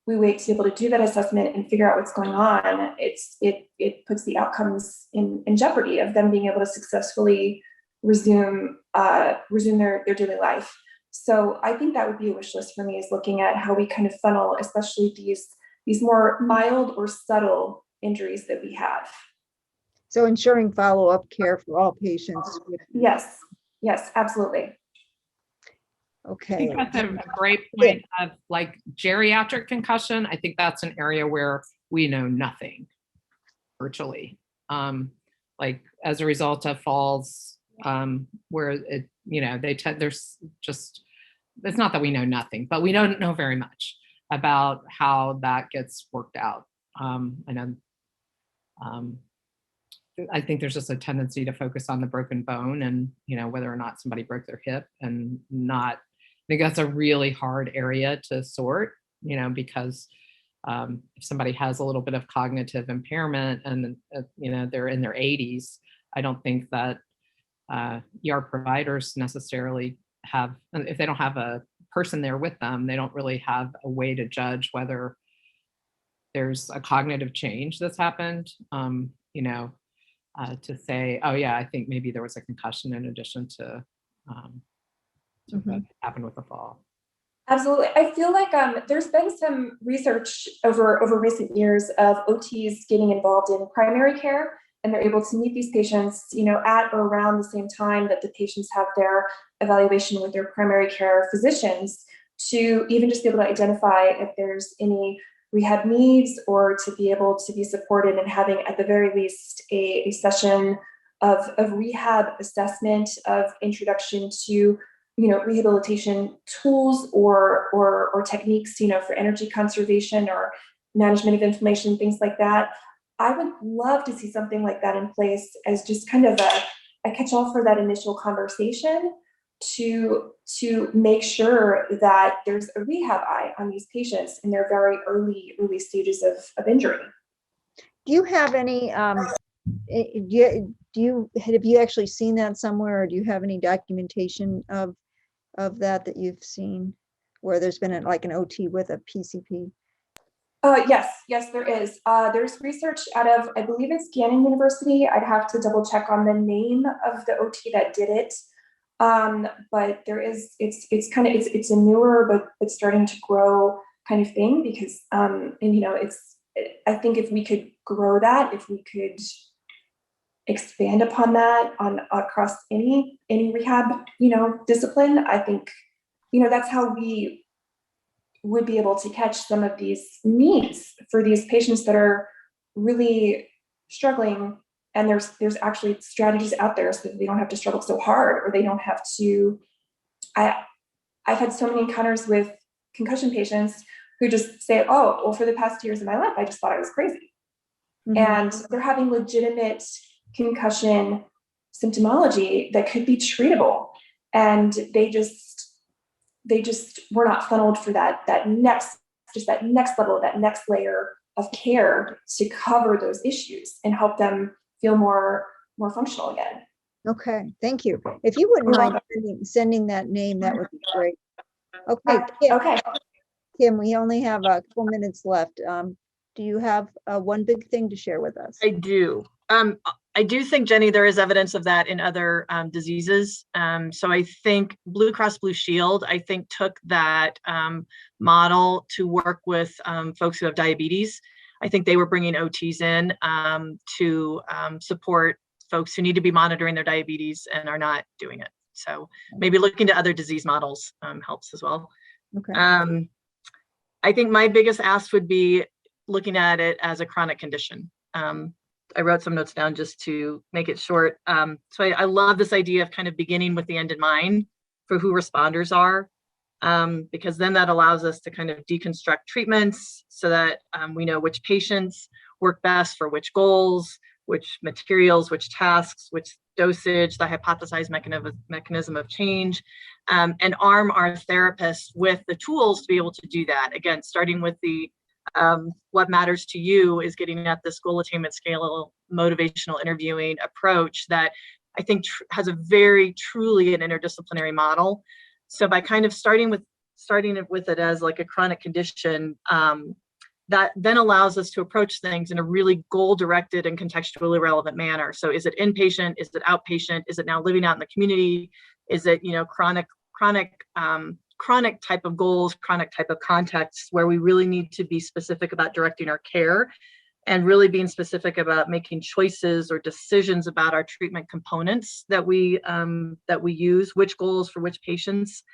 Speaker 6: we wait to be able to do that assessment and figure out what's going on, it puts the outcomes in jeopardy of them being able to successfully resume their daily life. So I think that would be a wish list for me, is looking at how we kind of funnel, especially these more mild or subtle injuries that we have.
Speaker 2: So ensuring follow-up care for all patients.
Speaker 6: Yes, absolutely.
Speaker 2: Okay.
Speaker 7: I think that's a great point of like geriatric concussion. I think that's an area where we know nothing virtually, like as a result of falls, where it, there's just, it's not that we know nothing, but we don't know very much about how that gets worked out. I know I think there's just a tendency to focus on the broken bone and, whether or not somebody broke their hip, and not, I think that's a really hard area to sort, because if somebody has a little bit of cognitive impairment and, they're in their 80s, I don't think that ER providers necessarily have, if they don't have a person there with them, they don't really have a way to judge whether there's a cognitive change that's happened, to say, oh yeah, I think maybe there was a concussion in addition to what happened with the fall.
Speaker 6: Absolutely. I feel like there's been some research over recent years of OTs getting involved in primary care, and they're able to meet these patients, at or around the same time that the patients have their evaluation with their primary care physicians, to even just be able to identify if there's any rehab needs, or to be able to be supported and having at the very least a session of rehab assessment, of introduction to rehabilitation tools or techniques, for energy conservation or management of inflammation, things like that. I would love to see something like that in place as just kind of a catch-all for that initial conversation, to make sure that there's a rehab eye on these patients in their very early stages of injury.
Speaker 2: Do you have any, have you actually seen that somewhere, or do you have any documentation of that you've seen, where there's been like an OT with a PCP?
Speaker 6: Yes, there is. There's research out of, I believe it's Gannon University. I'd have to double check on the name of the OT that did it. But there is, it's a newer, but starting to grow kind of thing, because, I think if we could grow that, if we could expand upon that across any rehab, discipline, I think, that's how we would be able to catch some of these needs for these patients that are really struggling. And there's actually strategies out there so that they don't have to struggle so hard, or they don't have to. I've had so many encounters with concussion patients who just say, oh, well, for the past 2 years of my life, I just thought I was crazy. And they're having legitimate concussion symptomology that could be treatable. And they just were not funneled for that next level, that next layer of care to cover those issues and help them feel more functional again.
Speaker 2: Okay, thank you. If you wouldn't mind sending that name, that would be great. Okay, Kim,
Speaker 6: Okay.
Speaker 2: Kim, we only have a couple minutes left. Do you have one big thing to share with us?
Speaker 3: I do. I do think, Jenny, there is evidence of that in other diseases. So I think Blue Cross Blue Shield, I think, took that model to work with folks who have diabetes. I think they were bringing OTs in to support folks who need to be monitoring their diabetes and are not doing it. So maybe looking to other disease models helps as well.
Speaker 2: Okay.
Speaker 3: I think my biggest ask would be looking at it as a chronic condition. I wrote some notes down just to make it short. So I love this idea of kind of beginning with the end in mind for who responders are, because then that allows us to kind of deconstruct treatments so that we know which patients work best for which goals, which materials, which tasks, which dosage, the hypothesized mechanism of change, and arm our therapists with the tools to be able to do that. Again, starting with the what matters to you is getting at this goal attainment scale motivational interviewing approach that I think has a very truly an interdisciplinary model. So by kind of starting with it as like a chronic condition, that then allows us to approach things in a really goal-directed and contextually relevant manner. So is it inpatient? Is it outpatient? Is it now living out in the community? Is it, chronic type of goals, chronic type of contexts where we really need to be specific about directing our care and really being specific about making choices or decisions about our treatment components that we use, which goals for which patients.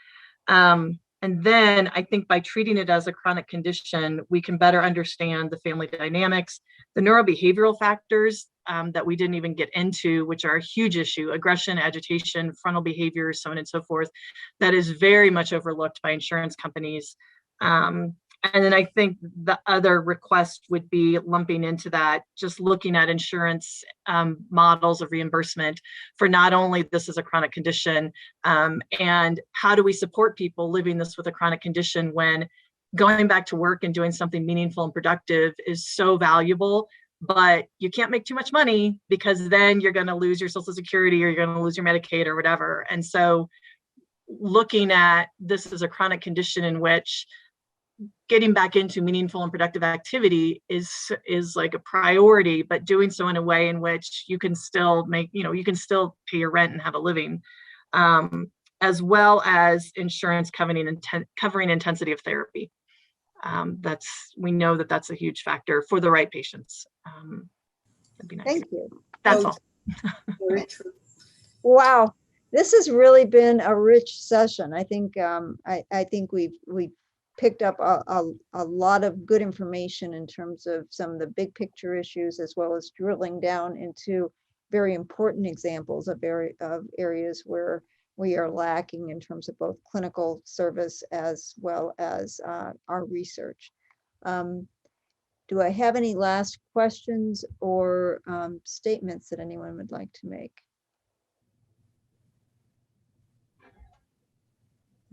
Speaker 3: And then I think by treating it as a chronic condition, we can better understand the family dynamics, the neurobehavioral factors that we didn't even get into, which are a huge issue: aggression, agitation, frontal behaviors, so on and so forth, that is very much overlooked by insurance companies. And then I think the other request would be lumping into that, just looking at insurance models of reimbursement for not only this as a chronic condition, and how do we support people living this with a chronic condition when going back to work and doing something meaningful and productive is so valuable, but you can't make too much money because then you're going to lose your Social Security or you're going to lose your Medicaid or whatever. And so looking at this as a chronic condition in which getting back into meaningful and productive activity is like a priority, but doing so in a way in which you can still make, you can still pay your rent and have a living, as well as insurance covering intensity of therapy. We know that that's a huge factor for the right patients. That'd be nice.
Speaker 2: Thank you.
Speaker 3: That's all.
Speaker 5: Very true.
Speaker 2: Wow, this has really been a rich session. I think I think we've picked up a lot of good information in terms of some of the big picture issues, as well as drilling down into very important examples of areas where we are lacking in terms of both clinical service as well as our research. Do I have any last questions or statements that anyone would like to make?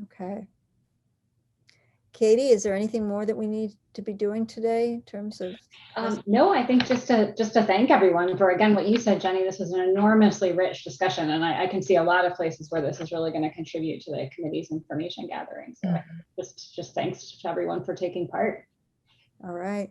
Speaker 2: Okay. Katie, is there anything more that we need to be doing today in terms of?
Speaker 1: No, I think just to thank everyone for, again, what you said, Jenny. This was an enormously rich discussion, and I can see a lot of places where this is really going to contribute to the committee's information gathering. So just thanks to everyone for taking part.
Speaker 2: All right.